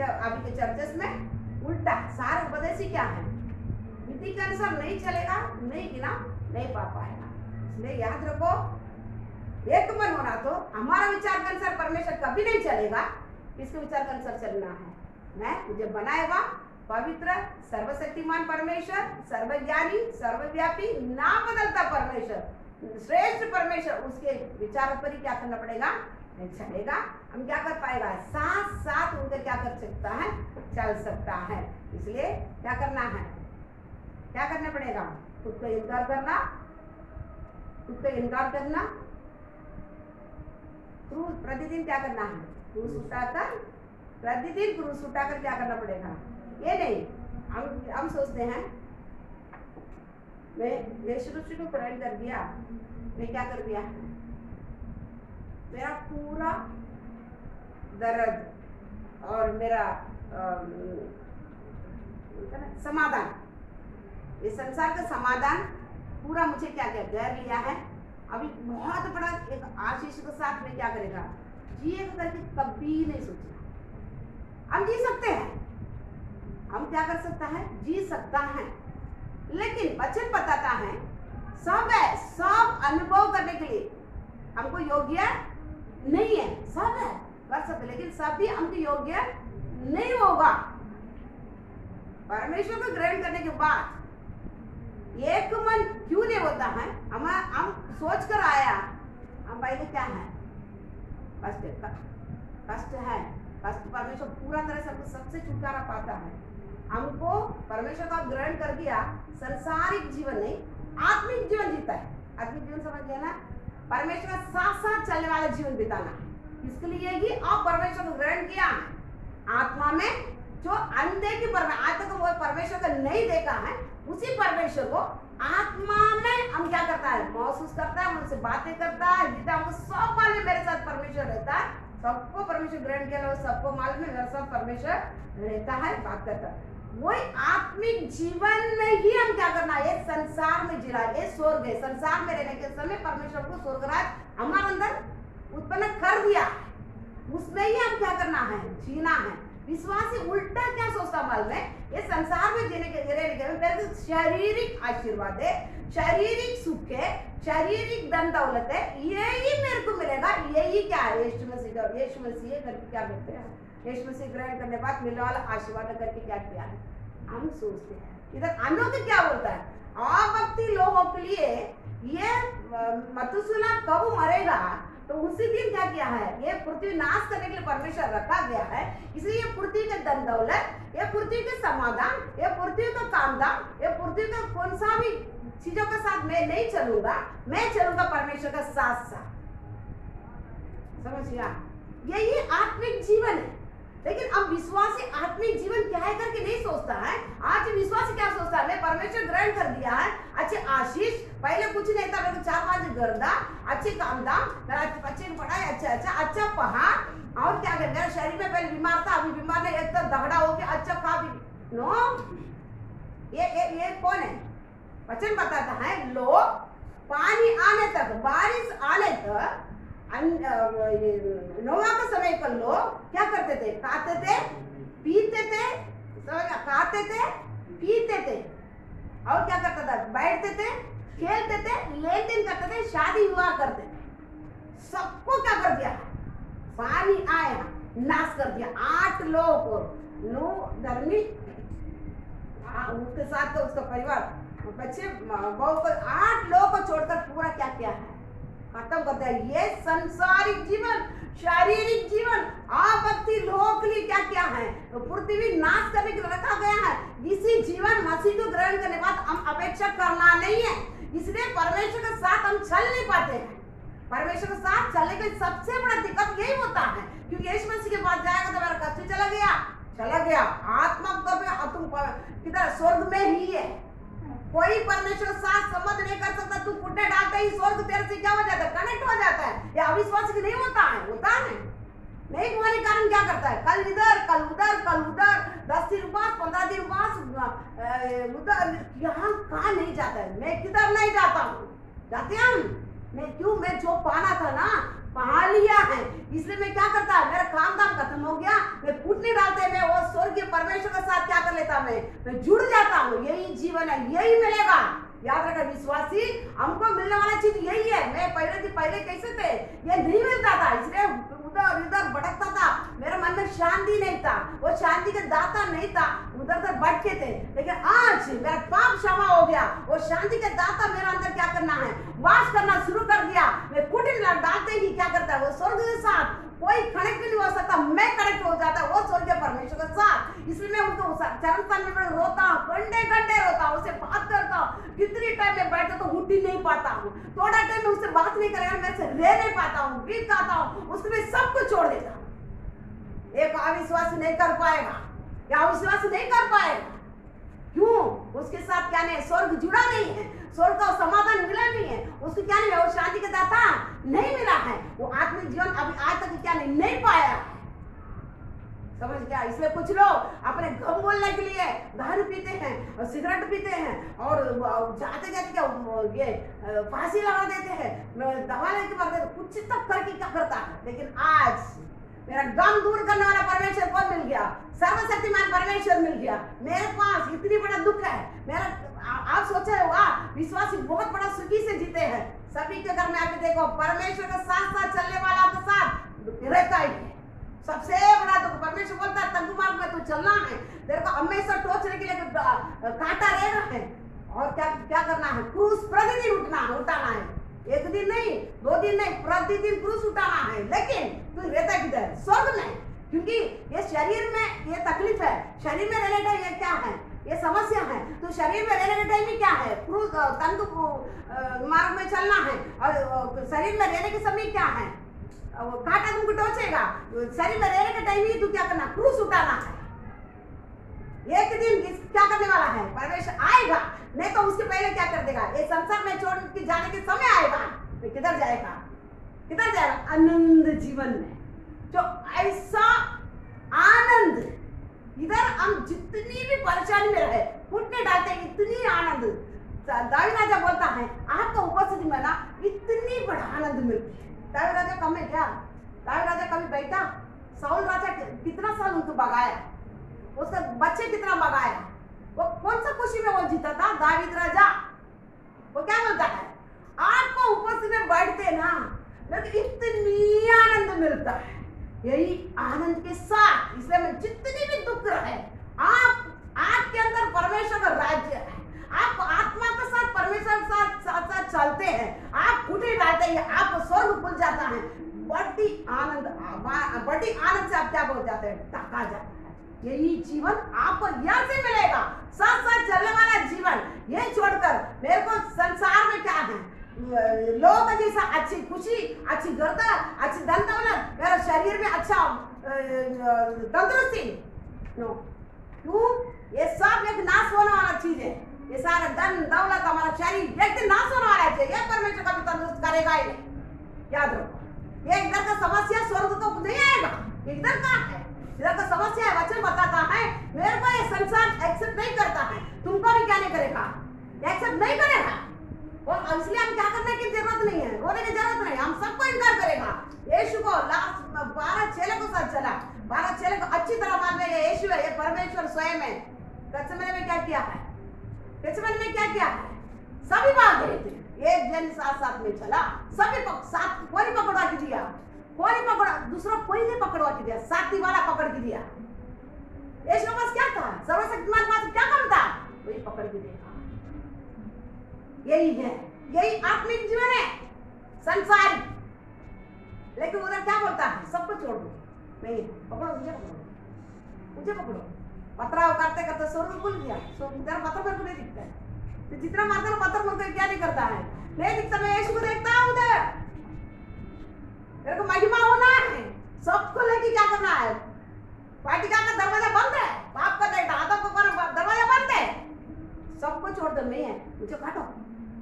के चर्चेस में उल्टा सारे उपदेशी क्या है, विधि के अनुसार नहीं चलेगा, नहीं गिना नहीं पा पाएगा। इसलिए याद रखो, एक मन होना, तो हमारा विचार के अनुसार परमेश्वर कभी नहीं चलेगा, किसके विचार के अनुसार चलना है, मैं मुझे बनाएगा पवित्र सर्वशक्तिमान परमेश्वर, सर्वज्ञानी सर्वव्यापी ना बदलता परमेश्वर, श्रेष्ठ परमेश्वर, उसके विचारों पर ही क्या करना पड़ेगा, नहीं चलेगा, हम क्या कर पाएगा, साथ साथ उनके क्या कर सकता है, चल सकता है। इसलिए क्या करना है, क्या करना पड़ेगा, खुद को इनकार करना, खुद को इनकार करना, क्रूस प्रतिदिन क्या करना है, क्रूस उठाकर, प्रतिदिन क्रूस उठाकर क्या करना पड़ेगा, ये नहीं हम सोचते हैं मैं यीशु मसीह को ग्रहण कर दिया, मैं क्या कर दिया, मेरा पूरा दर्द और मेरा समाधान, ये संसार का समाधान पूरा मुझे क्या क्या घर लिया है, अभी बहुत बड़ा एक आशीष के साथ में क्या करेगा, जिएगा करके कभी नहीं सोचना। हम जी सकते हैं, हम क्या कर सकता है, जी सकता है, लेकिन वचन बताता है सब है, सब अनुभव करने के लिए हमको योग्य नहीं है, सब है कर सकते, लेकिन सब भी हमको योग्य नहीं होगा। परमेश्वर को ग्रहण करने के बाद एक मन क्यों नहीं होता है? हम सोच कर आया, हम पहले क्या है? कष्ट है। कष्ट परमेश्वर पूरा तरह से हमको सबसे छुटकारा पाता है। हमको परमेश्वर का ग्रहण कर दिया, संसारिक जीवन नहीं, आत्मिक जीवन जीता है। आत्मिक जीवन समझ गया ना? परमेश्वर का साथ साथ चलने वाला जीवन बिताना। इसके लिए ही आप परमेश्वर को ग्रहण किया आत्मा में, जो अनदेखी आज तक वो परमेश्वर को नहीं देखा है, उसी परमेश्वर को आत्मा में हम क्या करता है? महसूस करता है, उनसे बातें करता है, जीता। हमको सब मालूम मेरे साथ परमेश्वर रहता है, सबको परमेश्वर ग्रहण किया, सबको मालूम है मेरे साथ परमेश्वर रहता है, बात करता है। वही आत्मिक जीवन में ही हम क्या करना है? संसार में जी रहा है, ये स्वर्ग है। संसार में रहने के समय परमेश्वर को स्वर्गराज हमारे अंदर उत्पन्न कर दिया, उसमें ही हम क्या करना है? जीना है। विश्वासी उल्टा क्या सोचता मालूम है? ये संसार में जीने के रहने के मेरे को शारीरिक आशीर्वाद है, शारीरिक सुख है, शारीरिक धन दौलत है, यही मेरे को मिलेगा। यही क्या है? यीशु मसीह करके क्या बोलते हैं? यीशु मसीह ग्रहण करने बाद मिलने वाला आशीर्वाद करके क्या किया है? हम सोचते हैं। इधर अनोखी क्या बोलता है? अभक्ति लोगों के लिए ये मतुसुला कब मरेगा? तो उसी दिन क्या किया है? ये पृथ्वी नाश करने के लिए परमेश्वर रखा गया है। इसलिए ये पृथ्वी के धन दौलत, ये पृथ्वी के समाधान, ये पृथ्वी का काम धाम, ये पृथ्वी का कौन सा भी चीजों के साथ मैं नहीं चलूंगा, मैं चलूंगा परमेश्वर का साथ साथ। समझ गया? यही आत्मिक जीवन है। लेकिन अब विश्वासी आत्मिक जीवन क्या है करके नहीं सोचता है। आज विश्वासी क्या सोचता है? मैं परमेश्वर ग्रहण कर दिया है, अच्छे आशीष, पहले कुछ नहीं था, मेरे को 4-5 घर था, अच्छे काम धाम, मेरा अच्छे पढ़ाई, अच्छा पहाड़, और क्या कर, मेरा शरीर में पहले बीमार था, अभी बीमार नहीं, एकदम दगड़ा हो गया, अच्छा खा भी नो। ये कौन है? वचन बताता है, लोग पानी आने तक, बारिश आने तक, नोआ के समय पर लोग क्या करते थे? खाते थे, पीते थे, खाते थे, पीते थे, और क्या करता था? बैठते थे, खेलते थे, लेनदेन करते थे, शादी विवाह करते थे। सबको क्या कर दिया? पानी आया, नाश कर दिया। 8 लोग नो धर्मी, उसके साथ तो उसका परिवार, बच्चे, बहू को, 8 लोगों को छोड़कर पूरा क्या किया है? खत्म कर दिया। ये संसारिक जीवन, शारीरिक जीवन, आपत्ति लोगों के लिए क्या क्या है? तो पृथ्वी नाश करने के लिए रखा गया है। इसी जीवन मसीह को ग्रहण करने के बाद हम अपेक्षा करना नहीं है। इसलिए परमेश्वर के साथ हम चल नहीं पाते हैं। परमेश्वर के साथ चलने की सबसे बड़ा दिक्कत यही होता है, क्योंकि यीशु मसीह के पास जाएगा तो मेरा कष्ट चला गया, आत्मा तौर पे तुम किधर? स्वर्ग में ही है। कोई परमेश्वर के साथ संबंध नहीं कर सकता। तू पुण्य डालते ही स्वर्ग तेरे से क्या हो जाता है? कनेक्ट हो जाता है। या अविश्वास की नहीं होता है? होता है नहीं होने के कारण क्या करता है? कल इधर, कल उधर, 10 दिन उपास, 15 दिन उपास, उधर, यहाँ कहाँ नहीं जाता है? मैं किधर नहीं जाता हूँ? जाते हम मैं क्यों? मैं जो पाना था ना, पा लिया है, इसलिए मैं क्या करता है? मेरा काम धाम खत्म हो गया, मैं फूट नहीं डालते, मैं वो स्वर्गीय परमेश्वर के साथ क्या कर लेता? मैं जुड़ जाता हूँ। यही जीवन है, यही मिलेगा। याद रखा विश्वासी, हमको मिलने वाला चीज यही है। मैं पहले कैसे थे? ये नहीं मिलता था, इसलिए उधर इधर भटकता था, मेरे मन में शांति नहीं था, वो शांति का दाता नहीं था, उधर भटके थे। लेकिन आज मेरा पाप क्षमा हो गया, वो शांति के दाता मेरा अंदर क्या करना है? वास करना शुरू कर दिया। मैं कुटिल डालते ही क्या करता है? वो स्वर्ग के साथ कोई कनेक्ट नहीं हो सकता, मैं कनेक्ट हो जाता वो स्वर्गीय परमेश्वर के साथ। इसलिए मैं उनको चरण स्थान में रोता हूँ, घंटे रोता हूँ, उससे बात करता हूँ। कितनी टाइम में बैठता तो उठ ही नहीं पाता हूँ, थोड़ा टाइम में उससे बात नहीं करेगा, मेरे से रह नहीं पाता हूँ, गीत गाता हूँ, उसके लिए सब कुछ छोड़ देता हूँ। एक अविश्वास नहीं कर पाएगा, या अविश्वास नहीं कर पाएगा। क्यों? उसके साथ क्या नहीं? स्वर्ग जुड़ा नहीं है, स्वर्ग का समाधान मिला नहीं है, उसको क्या नहीं है? वो शांति का दाता नहीं मिला है, वो आत्मिक जीवन अभी आज तक क्या नहीं पाया है। समझ गया? इसलिए कुछ लोग अपने गम बोलने के लिए दारू पीते हैं और सिगरेट पीते हैं, और जाते जाते क्या ये फांसी लगा देते हैं, दवा लेके मर देते, कुछ तक करके क्या करता है। लेकिन आज मेरा गम दूर करने वाला परमेश्वर को मिल गया, सर्वशक्तिमान परमेश्वर मिल गया। मेरे पास इतनी बड़ा दुख है, मेरा आप सोचे होगा विश्वासी बहुत बड़ा सुखी से जीते हैं। सभी के घर में आके देखो, परमेश्वर के साथ साथ चलने वाला के साथ रहता ही है, सबसे बड़ा दुख। परमेश्वर बोलता है तंबू मार्ग में तू चलना है, तेरे को हमेशा टोचने के लिए कांटा रहेगा है, और क्या क्या करना है, क्रूस प्रतिदिन उठाना है। एक दिन नहीं, 2 दिन नहीं, प्रतिदिन क्रूस उठाना है। लेकिन तू रहता किधर? स्वर्ग में। क्योंकि ये शरीर में ये तकलीफ है, शरीर में रहने का ये क्या है, ये समस्या है। तो शरीर में रहने के टाइम में क्या है, क्रूस तंबू मार्ग में चलना है, और शरीर में रहने के समय क्या है, कांटा तुमको टोचेगा। शरीर में रहने के टाइम ही तू क्या करना, क्रूस उठाना है। एक दिन क्या करने वाला है, परमेश्वर आएगा, नहीं तो उसके पहले क्या कर देगा, ये संसार में छोड़ के जाने के समय आएगा। तो किधर जाएगा, किधर जाएगा? आनंद जीवन में। जो ऐसा आनंद, इधर हम जितनी भी परेशानी में रहे, फूटने डालते इतनी आनंद। दाऊद राजा बोलता है आपका उपस्थिति में ना इतनी बड़ा आनंद मिलती है। दाऊद राजा कम है क्या? दाऊद राजा कभी बैठा? साउल राजा कितना साल उनको भगाया, उसके बच्चे कितना भगाया, वो कौन सा खुशी में वो जीता था? दाऊद राजा वो क्या बोलता है, आपको उपस्थिति में बैठते ना मेरे को इतनी आनंद मिलता है। यही आनंद के साथ, इसलिए मैं जितनी भी दुख रहे, आपके अंदर परमेश्वर का राज्य है, आप आत्मा के साथ परमेश्वर के साथ चलते हैं, आप फूटे डालते हैं, आपको स्वर्ग खुल जाता है। बड़ी आनंद से आप क्या बोल जाते हैं, ढका जाता है। यही जीवन आपको यहाँ से मिलेगा, साथ साथ चलने वाला जीवन। ये छोड़कर मेरे को संसार में क्या है, लोग जैसा अच्छी खुशी, अच्छी गर्दा, अच्छी धन दौलत, मेरा शरीर में अच्छा तंदुरुस्ती, नो। क्यों? ये सब एक नाश होने वाला चीज है। ये सारा धन दौलत, हमारा शरीर एक दिन नाश होने वाला है। ये परमेश्वर कभी तंदुरुस्त करेगा ही नहीं, याद रखो। ये इधर का समस्या स्वर्ग तो नहीं आएगा, इधर का है, इधर का समस्या है। वचन बताता है मेरे को ये संसार एक्सेप्ट नहीं करता है, तुमको भी क्या नहीं करेगा, एक्सेप्ट नहीं करेगा। और इसलिए हम क्या करने की जरूरत नहीं है, रोने की जरूरत नहीं, हम सबको इनकार करेगा। यीशु को लास्ट 12 चेले को साथ चला, 12 चेले को अच्छी तरह मान लिया यीशु है, ये परमेश्वर स्वयं है। गत्सेमने में क्या किया है, गत्सेमने में क्या किया है, सभी भाग गए थे, एक जन साथ में चला, सभी साथ, कोई पकड़वा के दिया, कोई पकड़ा, दूसरा कोई नहीं पकड़वा के दिया, साथी वाला पकड़ के दिया। यीशु के पास क्या था, सर्वशक्तिमान के पास क्या काम था, वही पकड़ के दिया। यही है, यही आत्मिक जीवन है, संसारिक। लेकिन उधर क्या बोलता है, सबको छोड़ दो, नहीं पकड़ो, मुझे पकड़ो, मुझे पकड़ो। पथराव करते करते स्वर्ग खुल गया, इधर पत्थर मेरे को नहीं दिखता है, तो जितना मारता है पत्थर मुझे क्या नहीं करता है, नहीं दिखता। मैं यीशु को देखता हूँ उधर, मेरे को महिमा होना है, सबको लेके क्या करना है। वाटिका का दरवाजा बंद है, बाप का दादा को दरवाजा बंद है, सबको छोड़ दो, नहीं है मुझे काटो।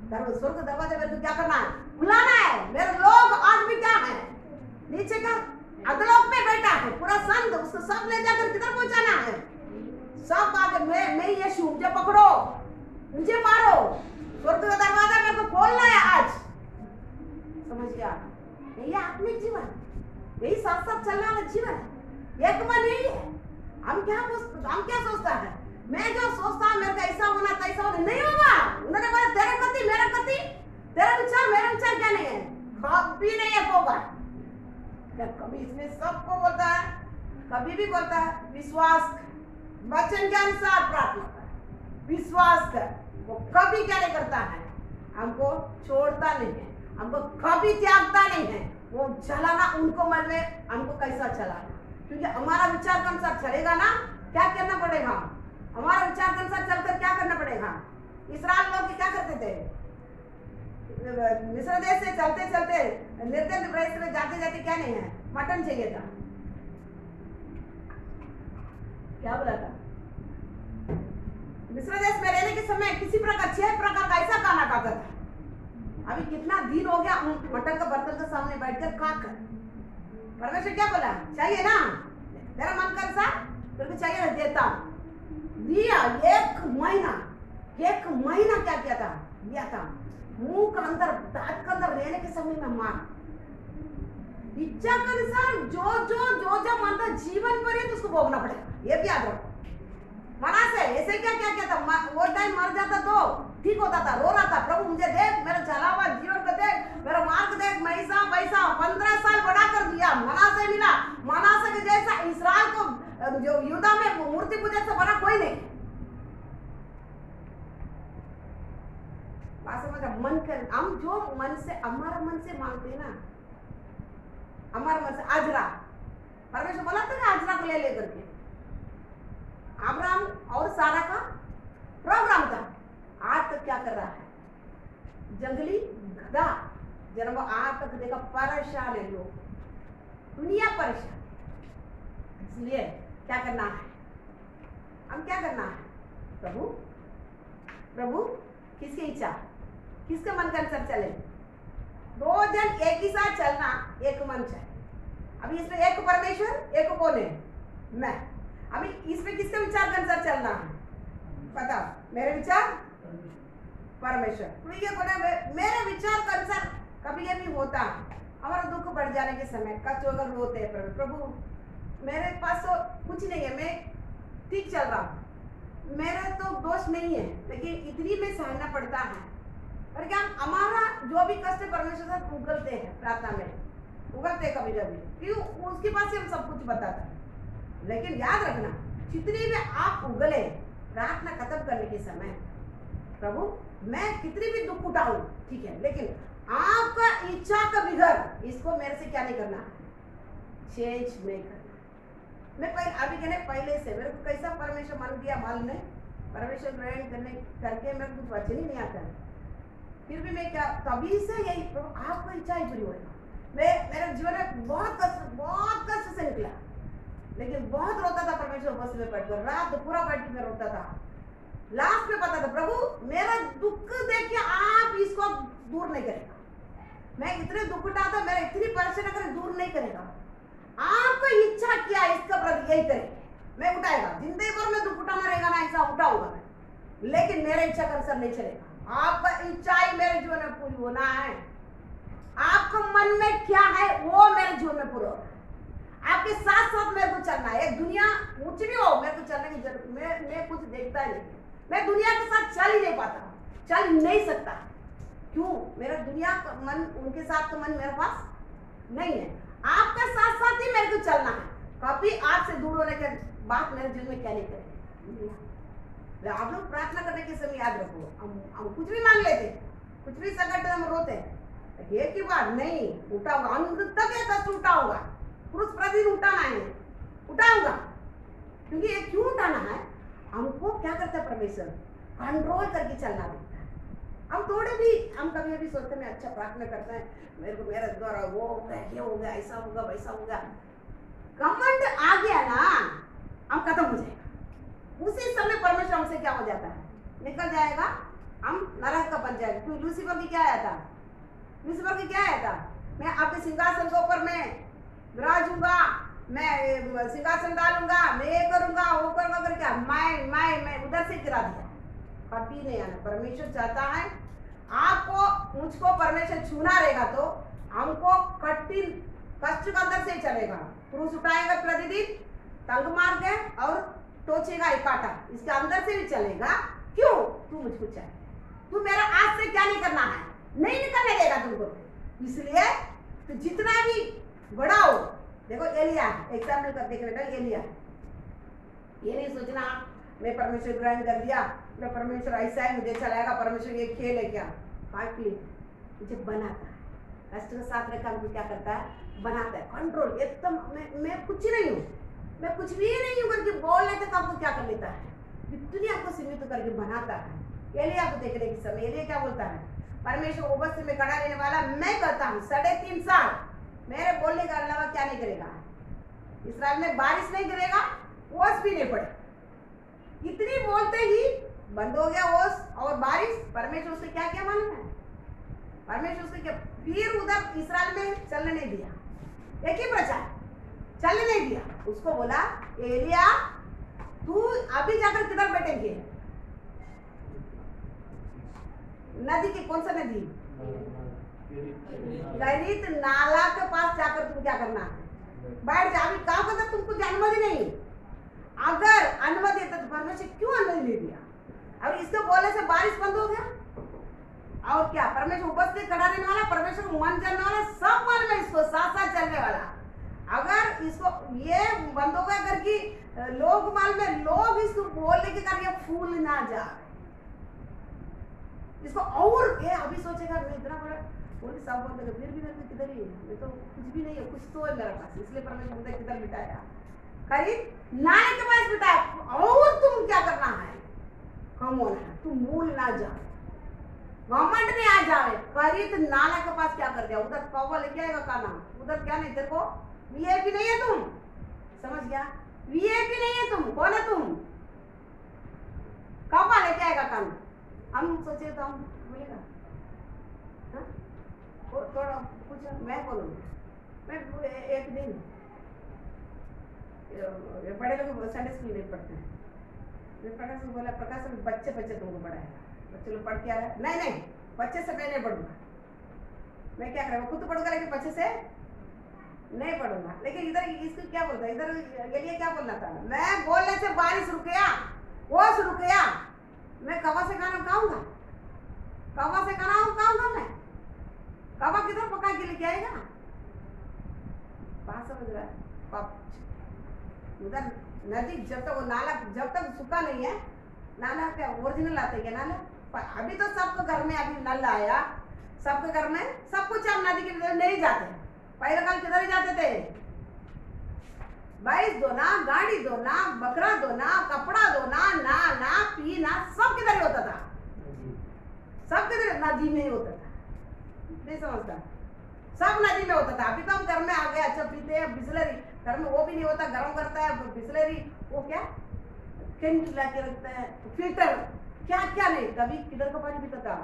स्वर्ग का दरवाजा मेरे को क्या करना है, बुलाना है। मेरे लोग आज भी क्या है, नीचे का अधलोक में बैठा है, पूरा संत, उसको सब ले जाकर किधर पहुंचाना है, सब आगे मैं यीशु, मुझे पकड़ो, मुझे मारो। स्वर्ग का दरवाजा मेरे को खोलना है आज, समझ गया? यही आत्मिक जीवन, यही साथ साथ चलने वाला जीवन, एक मन यही है। हम क्या सोचता है, मैं जो सोचता हूँ मेरे को ऐसा होना तैसा होना, नहीं होगा। उन्होंने बोला तेरे कति मेरा कति, तेरा विचार मेरा विचार क्या नहीं है, कभी नहीं एक होगा। कभी इसमें सबको बोलता है, कभी भी बोलता है विश्वास, वचन के अनुसार प्रार्थना कर, विश्वास कर। वो कभी क्या नहीं करता है, हमको छोड़ता नहीं है, हमको कभी त्यागता नहीं है। वो चलाना उनको मन में, हमको कैसा चलाना, क्योंकि हमारा विचार के अनुसार चलेगा ना, क्या करना पड़ेगा, हमारा विचार के अनुसार चलकर क्या करना पड़ेगा। इस्राएल लोग क्या करते थे, मिस्र देश से चलते चलते निर्जन प्रदेश में जाते जाते क्या नहीं है, मटन चाहिए था, क्या बोला था, मिस्र देश में रहने के समय किसी प्रकार 6 प्रकार का ऐसा खाना खाता था। अभी कितना दिन हो गया मटन का बर्तन के सामने बैठकर खाकर। परमेश्वर क्या बोला, चाहिए ना, तेरा मन कर सा तेरे को चाहिए ना, देता दिया। 1 महीना क्या किया था, दिया था। मुंह के अंदर, दांत के अंदर रहने के समय में मार, इच्छा के अनुसार जो मन था जीवन पर ही उसको भोगना पड़ेगा। ये भी याद रखो। मना से ऐसे क्या था, वो टाइम मर जाता तो ठीक होता था, रो रहा था, प्रभु मुझे देख, मेरा चला हुआ जीवन को देख, मेरा मार्ग देख, मैं ऐसा पैसा 15 साल बढ़ा कर किया, मनासे मिला, मनासे के जैसा इस्राएल को जो यूदा में मूर्ति पूजा से बना कोई नहीं। बात समझ, मन कर हम जो मन से हमारा मन से मांगते हैं ना, हमारा मन से आजरा, परमेश्वर बोला था ना आजरा को ले लेकर के, अब्राहम और सारा का प्रोग्राम था। आज तक क्या कर रहा है, जंगली गधा जन्म आज तक देखा, परेशान है लोग, दुनिया परेशान। इसलिए क्या करना है, हम क्या करना है, प्रभु प्रभु किसकी इच्छा, किसके मन के अनुसार चले। दो जन एक ही साथ चलना, एक मन चाहिए। अभी इसमें एक परमेश्वर एक कौन है, मैं। अभी इसमें किसके विचार के अनुसार चलना है, पता, मेरे विचार परमेश्वर। तो ये बोला मेरे विचार के अनुसार कभी ये भी होता है, हमारा दुख बढ़ जाने के समय कष्ट होकर रोते हैं, प्रभु मेरे पास तो कुछ नहीं है, मैं ठीक चल रहा हूँ, मेरा तो दोष नहीं है, लेकिन इतनी में सहना पड़ता है। और क्या हमारा जो भी कष्ट है परमेश्वर से उगलते हैं, प्रार्थना में उगलते कभी कभी, क्यों उसके पास ही हम सब कुछ बताते हैं। लेकिन याद रखना, जितनी भी आप उगले प्रार्थना खत्म करने के समय, प्रभु मैं कितनी भी दुख उठाऊं ठीक है, लेकिन आपका इच्छा का बिगड़, इसको मेरे से क्या नहीं करना है, चेंज नहीं करना। मैं अभी कहने पहले से मेरे को कैसा परमेश्वर मन दिया मालूम नहीं, परमेश्वर ग्रहण करने करके मेरे को कुछ वचन ही नहीं आता है, फिर भी मैं क्या तभी से यही आपको इच्छा ही पूरी होगा। मैं मेरे जीवन में बहुत कष्ट से निकला, लेकिन बहुत रोता था परमेश्वर बस में बैठकर, रात पूरा बैठ के मैं रोता था। लास्ट में पता था प्रभु मेरा दुख देख के आप इसको दूर नहीं करेगा, मैं इतने दुख उठाता, मेरा इतनी परेशानी करे दूर नहीं करेगा, आपको इच्छा किया इसका प्रति यही करेंगे, मैं उठाएगा, जिंदगी भर में दुख उठाना रहेगा ना, ऐसा उठाऊंगा मैं, लेकिन मेरे इच्छा का अनुसार नहीं चलेगा। आपका इच्छा ही मेरे जीवन में पूरी होना है, आपका मन में क्या है वो मेरे जीवन में पूरा होना है, आपके साथ साथ मेरे को चलना है। एक दुनिया कुछ भी हो, मेरे को चलने की जरूरत, मैं कुछ देखता ही नहीं, मैं दुनिया के साथ चल ही नहीं पाता, चल नहीं सकता। क्यों, मेरा दुनिया का मन, उनके साथ का मन मेरे पास नहीं है, आपका साथ साथ ही मेरे को चलना है। कभी आपसे दूर होने के बात मेरे जीवन में क्या नहीं करेंगे। आप लोग प्रार्थना करने के समय याद रखो, हम कुछ भी मांग लेते, कुछ भी संकट हम रोते, एक ही बात नहीं उठाऊंगा, अंत तक ये कष्ट उठाऊंगा, पुरुष प्रतिदिन उठाना है, उठाऊंगा। क्योंकि ये क्यों उठाना है, हमको क्या करता है परमेश्वर, कंट्रोल करके चलना देता है। हम थोड़े भी, हम कभी भी सोचते हैं अच्छा प्रार्थना करते हैं, मेरे को मेरे द्वारा वो होगा, ये होगा, ऐसा होगा, वैसा होगा, घमंड आ गया ना, हम खत्म हो जाएगा। उसी समय परमेश्वर हमसे क्या हो जाता है, निकल जाएगा, हम नरक का बन जाएगा। क्यों, लूसीफर की क्या आया था, लूसीफर की क्या आया था, मैं आपके सिंहासन के ऊपर मैं विराजूंगा, मैं सिंहासन डालूंगा, मैं ये करूंगा, वो करूंगा करके मैं उधर से गिरा दिया। कभी नहीं आना, परमेश्वर चाहता है आपको मुझको परमेश्वर छूना रहेगा तो हमको कठिन कष्ट का अंदर से चलेगा, क्रूस उठाएगा प्रतिदिन, तंग मार के और टोचेगा एक कांटा, इसके अंदर से भी चलेगा। क्यों, तू मुझको चाहिए, तू मेरा आज से क्या नहीं करना है, नहीं निकलने देगा तुमको, इसलिए तो जितना भी बड़ा हो। देखो एलिया एग्जाम्पल कर देख बेटा, एलिया ये नहीं सोचना मैं परमेश्वर ग्रहण कर दिया, मैं परमेश्वर ऐसा है मुझे चलाएगा, परमेश्वर ये खेल है क्या, मुझे बनाता है, कष्ट के साथ रहकर हमको क्या करता है, बनाता है, कंट्रोल एकदम। मैं कुछ नहीं हूँ, मैं कुछ भी नहीं हूँ करके बोलने तक आपको क्या कर लेता है, इतनी आपको सीमित करके बनाता है। एलिया को देखने के समय एलिया क्या बोलता है, परमेश्वर उपस्थित में खड़ा रहने वाला मैं करता हूँ, 3.5 साल मेरे बोलने के अलावा क्या नहीं करेगा, इस्राएल में बारिश नहीं गिरेगा, ओस भी नहीं पड़े, इतनी बोलते ही बंद हो गया ओस और बारिश। परमेश्वर उससे क्या क्या मालूम है, परमेश्वर उससे क्या, फिर उधर इस्राएल में चलने नहीं दिया, एक ही प्रचार चलने नहीं दिया, उसको बोला एलिया तू अभी जाकर किधर बैठेंगे, नदी की कौन सा नदी, गरीत नाला के पास जाकर तुम क्या करना है, बैठ जा। अभी काम करता तुमको अनुमति नहीं, अगर अनुमति है तो परमेश्वर क्यों अनुमति नहीं दिया, अब इसको बोलने से बारिश बंद हो गया। और क्या, परमेश्वर उपस्थित खड़ा रहने वाला, परमेश्वर मन जानने वाला, सब मन में इसको साथ साथ चलने वाला, अगर इसको ये बंद हो गया अगर कि लोग माल में लोग इसको बोलने के कारण ये फूल ना जाए, इसको और ये अभी सोचेगा मैं इतना बड़ा बोली सब बोल देगा फिर भी मेरे को किधर ही मैं तो कुछ भी नहीं है, कुछ तो है मेरे पास, इसलिए परमेश्वर मुझे किधर बिठाया, करीब नाले के पास बिठाया। और तुम क्या करना है, कम होना है, तुम भूल ना जाओ, गवर्नमेंट में आ जाए करीब नाला के पास क्या कर दिया, उधर कौवा लेके आएगा खाना, उधर क्या नहीं, तेरे को वीआईपी नहीं है तुम, समझ गया, वीआईपी नहीं है तुम, कौन है तुम, कौवा लेके आएगा खाना। हम सोचे तो हम बोलेगा हाँ? थोड़ा कुछ मैं बोलूँगा, मैं एक दिन बड़े लोग संडे स्कूल नहीं पढ़ते हैं, मैं प्रकाश को बोला प्रकाश बच्चे तुमको पढ़ाएगा, बच्चे लोग पढ़ के आ रहे हैं, नहीं बच्चे से मैं नहीं पढ़ूंगा, मैं क्या करूँगा खुद तो पढ़ूंगा लेकिन बच्चे से नहीं पढ़ूंगा। लेकिन इधर इसको क्या बोलता है, इधर ये लिए क्या बोलना था, मैं बोलने से बारिश रुक गया, ओस रुक गया, मैं कवा से खाना खाऊंगा, कवा से खाना खाऊंगा, मैं कवा किधर पका के लेके आएगा, बात समझ रहा है। उधर नदी जब तक वो नाला जब तक सूखा नहीं है, नाला क्या ओरिजिनल आते हैं नाला, अभी तो सबके घर में अभी नल आया, सबके घर में सब कुछ, अब नदी के नहीं जाते, पहले काल किधर ही जाते थे, भैंस धोना, गाड़ी धोना, बकरा धोना, कपड़ा धोना, नहाना पीना सब किधर होता था, सब किधर नदी में ही होता था, नहीं समझता, सब नदी में होता था। अभी तो हम घर में आ गए, अच्छा पीते हैं बिस्लरी, घर में वो भी नहीं होता, गर्म करता है बिस्लरी, वो क्या कैंट ला के रखता है, फिल्टर क्या क्या नहीं, कभी किधर का पानी पीता था,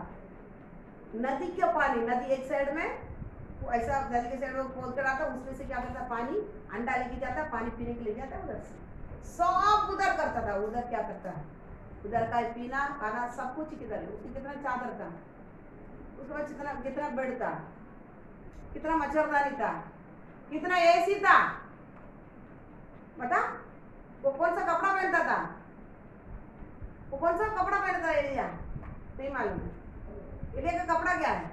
नदी का पानी, नदी एक साइड में ऐसा नदी के साइड में खोल कर आता, उसमें से क्या करता पानी अंडा लेके जाता, पानी पीने के लिए जाता, उधर से सब उधर करता था, उधर क्या करता है, उधर का पीना खाना सब कुछ किधर है, उसकी कितना चादर था, उसके बाद कितना कितना बेड था, कितना मच्छरदानी था, कितना एसी था, बता वो कौन सा कपड़ा पहनता था, वो कौन सा कपड़ा पहनता था एलिया, नहीं मालूम, एलिया का कपड़ा क्या है,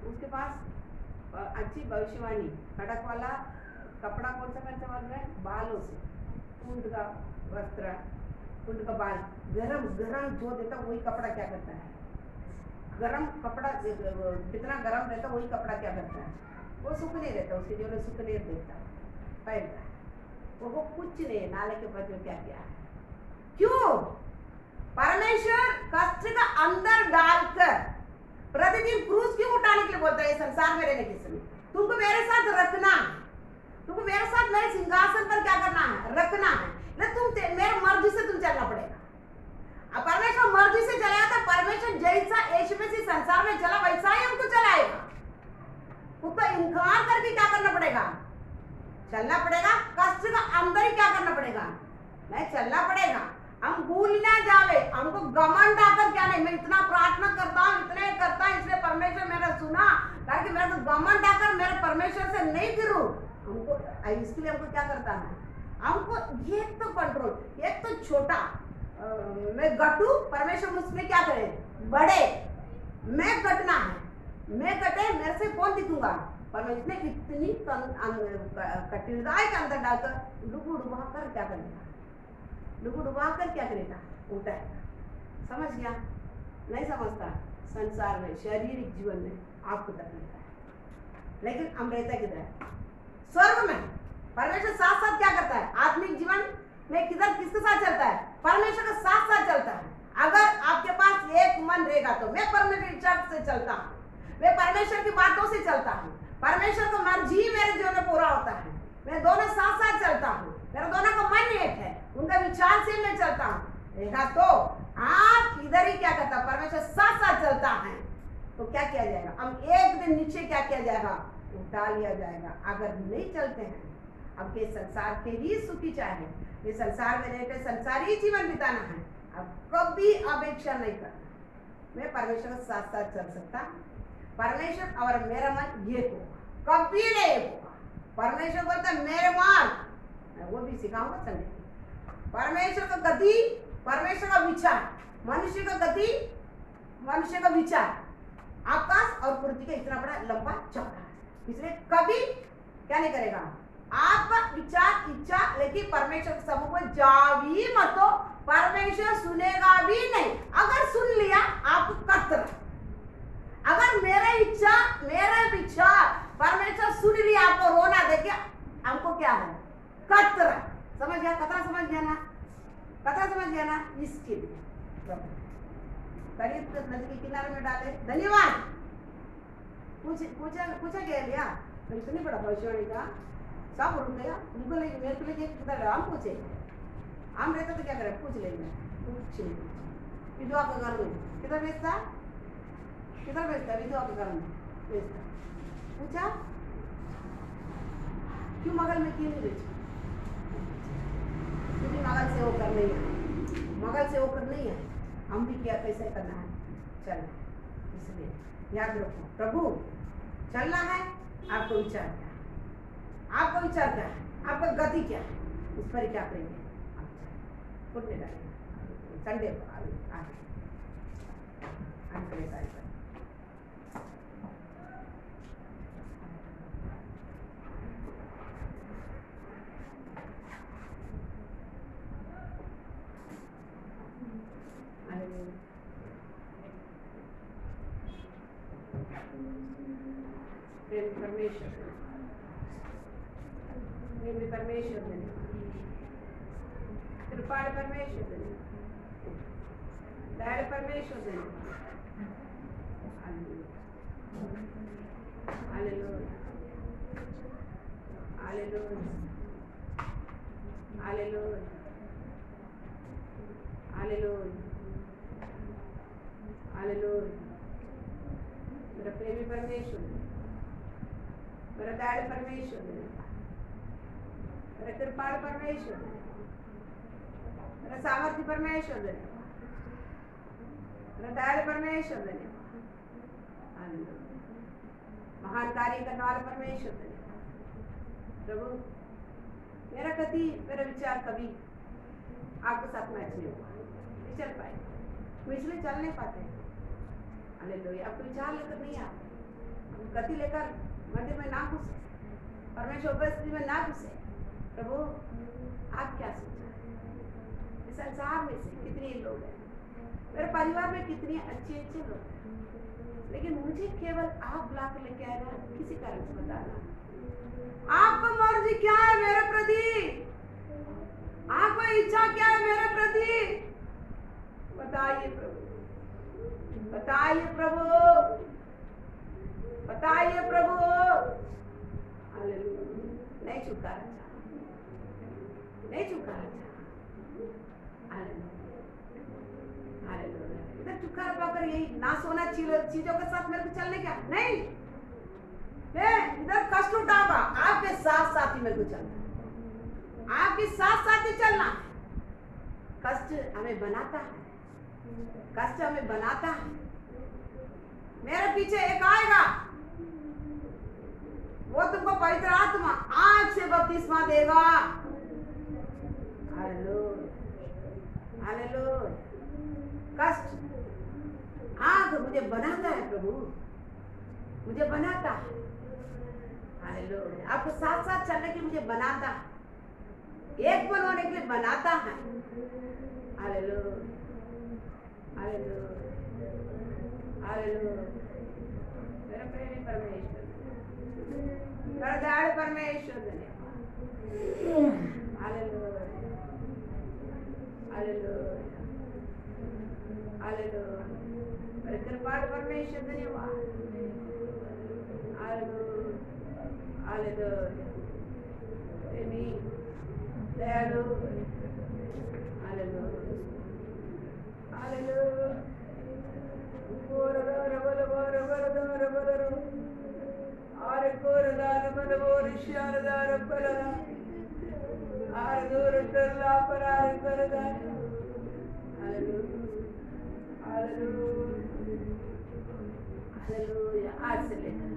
उसके पास अच्छी भविष्यवाणी, खड़क वाला कपड़ा कौन सा पहनता है, बालों से, ऊंट का वस्त्र, ऊंट का बाल, गरम गरम जो देता वही कपड़ा क्या करता है, गरम कपड़ा कितना गरम रहता वही कपड़ा क्या करता है, वो सुख नहीं रहता, उसके जो सुख नहीं देता पहनता है, वो कुछ नहीं, नाले के पास क्या क्या है, क्यों परमेश्वर कष्ट का अंदर डालकर प्रतिदिन क्रूस क्यों उठाने के लिए बोलता है, संसार में रहने के समय तुमको मेरे साथ रखना है, तुमको मेरे साथ मेरे सिंहासन पर क्या करना है, रखना है, ना तुम मेरे मर्जी से तुम चलना पड़ेगा। अब परमेश्वर मर्जी से चलाया था, परमेश्वर जैसा यीशु मसीह संसार में चला वैसा ही हमको चलाएगा, उसको इनकार करके क्या करना पड़ेगा, चलना पड़ेगा, कष्ट का अंदर ही क्या करना पड़ेगा, नहीं चलना पड़ेगा, हम भूल ना जावे, हमको घमंड आकर क्या नहीं, मैं इतना प्रार्थना करता हूँ, इतने करता हूँ, इसलिए परमेश्वर मेरा सुना, ताकि मेरा तो घमंड आकर मेरे परमेश्वर से नहीं गिरूं, हमको इसके लिए हमको क्या करता है, हमको एक तो कंट्रोल, एक तो छोटा मैं घटू, परमेश्वर मुझमें क्या करे बड़े, मैं घटना है, मैं घटे मेरे से कौन दिखूंगा, परमेश्वर ने इतनी कठिनाई के अंदर डालकर डुबू डुबा कर क्या करेगा, डुबू डुबा कर क्या करेगा, उठाएगा, समझ गया, नहीं समझता, संसार में शारीरिक जीवन में आपको तकलीफ है, लेकिन हम रहता किधर है, स्वर्ग में, परमेश्वर साथ साथ क्या करता है, आत्मिक जीवन में किधर किसके साथ चलता है, परमेश्वर के साथ साथ चलता है। अगर आपके पास एक मन रहेगा तो मैं परमेश्वर की इच्छा से चलता हूँ, मैं परमेश्वर की बातों से चलता हूँ, परमेश्वर का मर्जी मेरे जीवन में पूरा होता है, मैं दोनों साथ साथ चलता हूँ, मेरा दोनों का मन एक है, उनका विचार से मैं चलता हूँ, तो आप इधर ही क्या करता, परमेश्वर साथ साथ चलता है, तो क्या किया जाएगा, हम एक दिन नीचे क्या किया जाएगा, उठा लिया जाएगा। अगर नहीं चलते हैं, अब के संसार के ही सुखी चाहे, ये संसार में रहकर संसारी जीवन बिताना है, अब कभी अपेक्षा नहीं करना, मैं परमेश्वर के साथ साथ चल सकता, परमेश्वर और मेरा मन एक होगा, कभी नहीं एक होगा, परमेश्वर बोलता मेरे मार्ग, मैं वो भी सिखाऊंगा संडे, परमेश्वर का गति, परमेश्वर का विचार, मनुष्य का गति मनुष्य का विचार आकाश और पृथ्वी का इतना बड़ा लंबा चौड़ा है, इसलिए कभी क्या नहीं करेगा आपका विचार इच्छा लेकिन परमेश्वर के समूह में जा भी मत तो परमेश्वर सुनेगा भी नहीं। अगर सुन लिया आपको कतरा, अगर मेरे इच्छा मेरे विचार परमेश्वर सुन लिया आपको रोना देखे हमको क्या है कतरा, समझ गया? कतरा समझ गया ना? कतरा समझ गया ना? इसके लिए करीब नदी के किनारे में डाले। धन्यवाद। पूछा गया लिया तो इतनी बड़ा भविष्यवाणी का सब रुक गया उनको लेके मेरे को लेके किधर आम पूछे, आम रहता तो क्या करे पूछ लेंगे, पूछ विधवा के घर में किधर बेचता, किधर बेचता विधवा के घर में बेचता, पूछा क्यों मगल में क्यों नहीं बेचा, क्योंकि मगल से होकर नहीं है, मगल से होकर नहीं है, हम भी क्या कैसे करना है चलना, इसलिए याद रखो प्रभु चलना है। आपको विचार क्या है, आपका विचार क्या है, आपका गति क्या है, उस पर क्या करेंगे आप फुटने डालेंगे संडे को आगे परमेश्वर कृपाड़ परमेश्वर दयाल परमेश्वर hallelujah hallelujah hallelujah hallelujah hallelujah. मेरा प्रेमी परमेश्वर, मेरा दयाल परमेश्वर, मेरा कृपाल परमेश्वर, मेरा सामर्थ्य परमेश्वर, मेरा दयाल परमेश्वर, महान कार्य करने वाला परमेश्वर प्रभु। मेरा गति मेरा विचार कभी आपके साथ मैच नहीं हुआ, नहीं चल पाए, हम इसलिए चल नहीं पाते। हालेलुया। आपको विचार लेकर नहीं आते, गति लेकर मंदिर में ना घुसे, परमेश्वर उपस्थिति में ना घुसे। प्रभु आप क्या सोचा है, इस संसार में से कितने लोग हैं, मेरे परिवार में कितने अच्छे अच्छे लोग हैं, लेकिन मुझे केवल आप बुला के लेके आए ना, किसी कारण से बताना आपका मर्जी क्या है मेरे प्रति, आपका इच्छा क्या है मेरे प्रति, बताइए प्रभु, बताइए प्रभु, बताइए प्रभु। हालेलुया। नहीं चुकाना चाहा, नहीं चुकाना चाहा। Hallelujah hallelujah. इधर चुका पाकर यही ना सोना चीजों के साथ मेरे को चलने क्या नहीं, इधर कष्ट उठागा आपके साथ साथ ही मेरे को चलना, आपके साथ साथ ही चलना। कष्ट हमें बनाता है, कष्ट हमें बनाता है। मेरे पीछे एक आएगा, वो तुमको पवित्र आत्मा आग से बपतिस्मा देगा। Hallelujah hallelujah. कष्ट आग मुझे बनाता है प्रभु, मुझे बनाता है। हालेलुया। आपके साथ साथ चलने के लिए मुझे बनाता है, एक मन होने के लिए बनाता है। Hallelujah hallelujah hallelujah. मेरा प्रेमी परमेश्वर, मेरा दयालु परमेश्वर धन्यवाद। Hallelujah hallelujah hallelujah. मेरे कृपालु परमेश्वर धन्यवाद। Hallelujah hallelujah. प्रेमी दयालु हालेलुया हालेलुया। आज से लेकर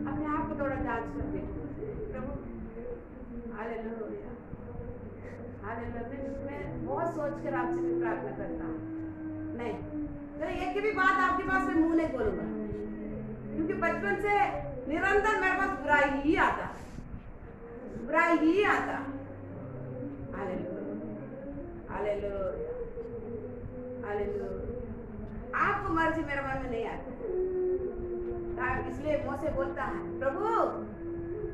अपने आप को थोड़ा जांच कर देखो प्रभु। Hallelujah hallelujah. मैं बहुत सोच कर आपसे भी प्रार्थना करता हूँ, नहीं मैं एक भी बात आपके पास में मुंह नहीं खोलूंगा, क्योंकि बचपन से निरंतर मेरे पास बुराई ही आता, बुराई ही आता। Hallelujah, hallelujah, hallelujah. आपको मर्जी मेरे मन में नहीं आती, इसलिए मुंह से बोलता है, प्रभु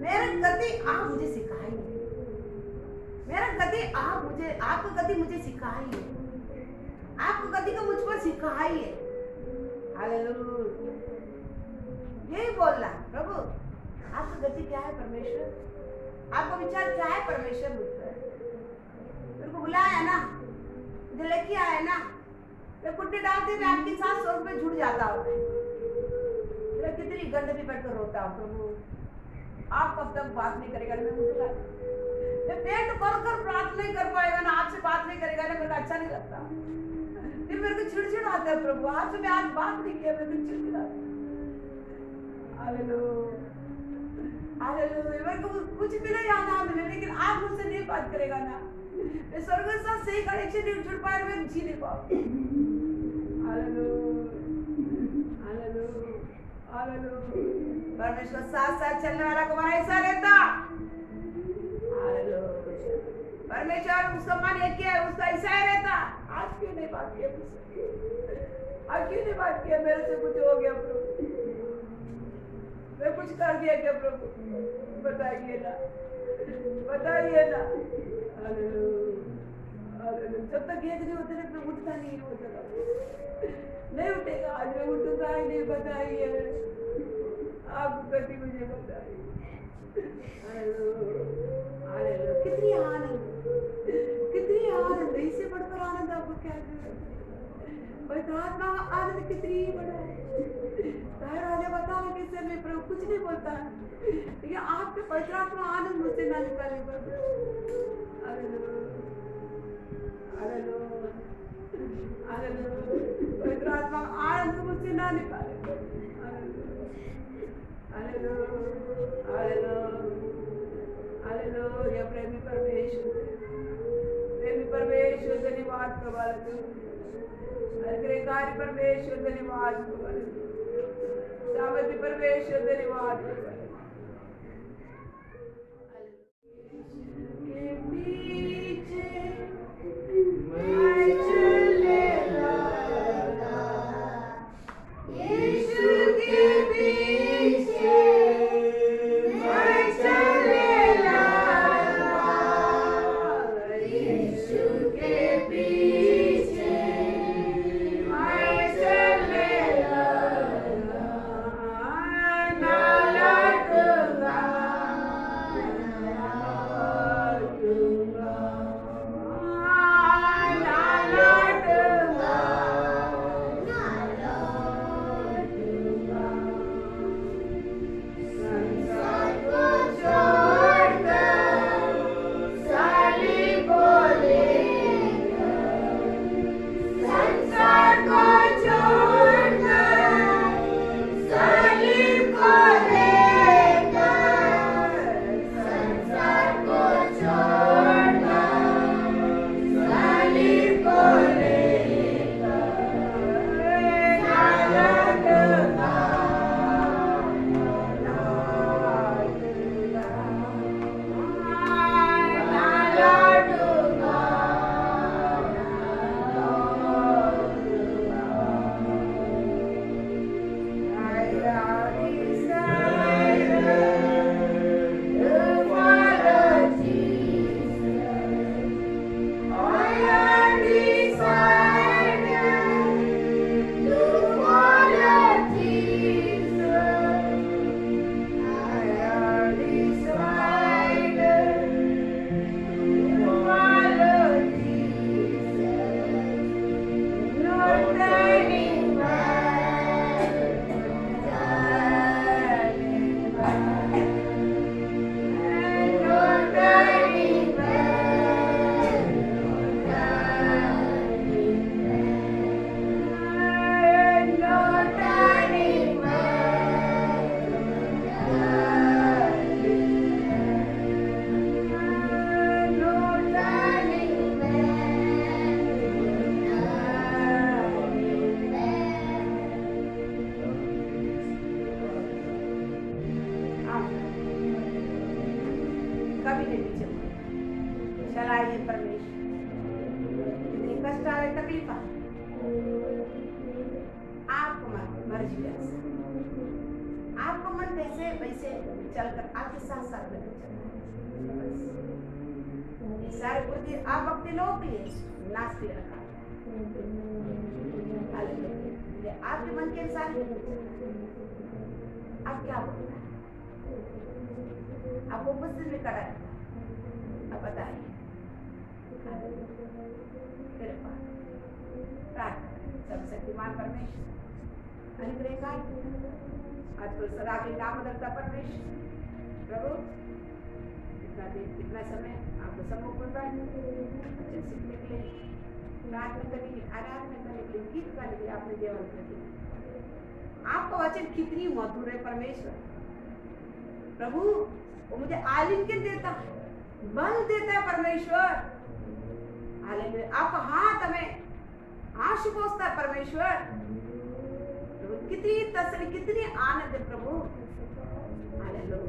मेरे गति आप मुझे सिखाइए, मेरा गति आपको गति मुझे सिखाइए, आपको गति को मुझ पर सिखाइए। हालेलुया, यही बोलना, प्रभु आपकी गति क्या है परमेश्वर, आपका विचार क्या है परमेश्वर मुझ पर। मेरे को बुलाया ना, मुझे लेके आया ना, मैं कुट्टी डालती मैं आपके साथ स्वर्ग में जुड़ जाता हूँ। मैं कितनी गंदगी बैठकर रोता हूँ, प्रभु आप कब तक बात नहीं करेगा, मैं उठूंगा, मैं पेट कर प्रार्थना नहीं कर पाएगा ना, आपसे बात नहीं करेगा ना, मेरे को अच्छा नहीं लगता, फिर मेरे को चिड़चिड़ आता है। प्रभु आपसे मैं आज बात नहीं किया, मेरे को चिड़चिड़ आता है। हालेलुया, हालेलुया, मेरे को कुछ भी नहीं याद आता है, लेकिन आप मुझसे नहीं बात करेगा ना, मैं स्वर्ग के साथ सही कनेक्शन नहीं जुड़ पाए, मैं जी नहीं पाऊंगा। हालेलुया, हालेलुया, हालेलुया, परमेश्वर साथ साथ चलने वाला कौन ऐसा रहता। हालेलुया, परमेश्वर उसका मन एक है, उसका ऐसा ही रहता। आज क्यों नहीं बात किया मुझसे, आज क्यों नहीं बात किया, मेरे से कुछ हो गया प्रभु, मैं कुछ कर दिया क्या प्रभु, बताइए ना, बताइए ना। हालेलुया, हालेलुया, जब तक एक नहीं होते ना उठता नहीं होता, नहीं उठेगा, आज मैं उठूंगा ही नहीं, बताइए आप गति मुझे बताइए। हालेलुया, कितनी आनंद, कितनी आनंद, इससे बढ़कर आनंद आपको क्या है, पवित्र आत्मा का आनंद कितनी बड़ा है। राजा बता रहे किससे मैं प्रभु कुछ नहीं बोलता है, लेकिन आपके पवित्र आत्मा आनंद मुझसे ना निकाले प्रभु। हालेलुया, हालेलुया, हालेलुया, पवित्र आत्मा आनंद मुझसे ना निकाले प्रभु। हालेलुया, हालेलुया, प्रेमी परमेश्वर, प्रेमी परमेश्वर धन्यवाद प्रभा, कार्य परमेश्वर धन्यवाद प्रभा, सामर्थ्य परमेश्वर धन्यवाद प्रभा। के पीछे मैं चलेगा, यीशु के पीछे मैं चलेगा, यीशु के पीछे मैं चलेगा, ना तकलीफ है, आपको मर्जी कैसे, आपको मन कैसे वैसे चलकर आपके साथ साथ में चलना है। ये सारे बुद्धि आप अपने लोगों के लिए नाश के लिए रखा है। आपके मन के अनुसार आप क्या बोलना है, आपको कुछ दिन में करा अब बताइए। सब शक्तिमान परमेश्वर अनुग्रह का आजकल सदा के नाम बदलता परमेश्वर प्रभु इतना देर इतना समय आपको सम्मुख में बैठे सीखने के लिए, प्रार्थना करने के लिए, आराधना करने के लिए, गीत गाने के लिए आपने देवल कर दिया। आपका वचन कितनी मधुर है परमेश्वर प्रभु, वो मुझे आलिंगन देता है, बल देता है परमेश्वर। हालेलुया, आपका हाथ हमें आंसू पोंछता है परमेश्वर। प्रभु कितनी तसल्ली, कितनी आनंद है प्रभु। हालेलुया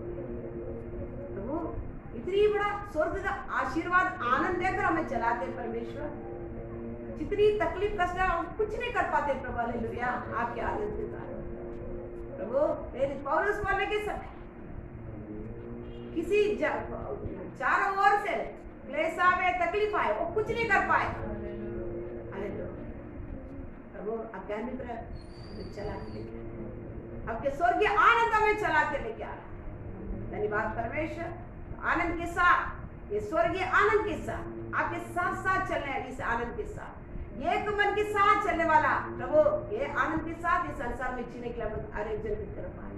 प्रभु, इतनी बड़ा स्वर्ग का आशीर्वाद आनंद देकर हमें चलाते परमेश्वर। जितनी तकलीफ कष्ट हम कुछ नहीं कर पाते प्रभु। हालेलुया, आपके आनंद के कारण प्रभु। पौलुस बोलने के समय किसी चारों ओर से क्लेश आवे, तकलीफ आए, वो कुछ नहीं कर पाए। प्रभु आपके अनुग्रह चला के लेके, आपके स्वर्गीय आनंद में चला के लेके आ रहा। धन्यवाद परमेश्वर। आनंद के साथ, ये स्वर्गीय आनंद के साथ आपके साथ साथ चलने हैं, इस आनंद के साथ एक मन के साथ चलने वाला प्रभु, ये आनंद के साथ इस संसार में जीने के लिए हर एक जन की तरफ आए।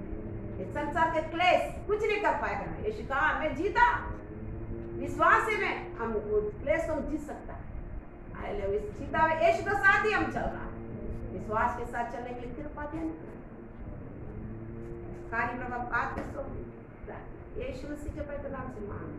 इस संसार के क्लेश कुछ नहीं कर पाएगा। यीशु कहा मैं जीता, विश्वास में हम क्लेश को जीत सकता है। इस जीता हुए यीशु के साथ ही हम चल रहा है। विश्वास के साथ चलने के लिए कृपा दें। कार्य प्रभु बात के सो यीशु मसीह के पवित्र नाम से मांग।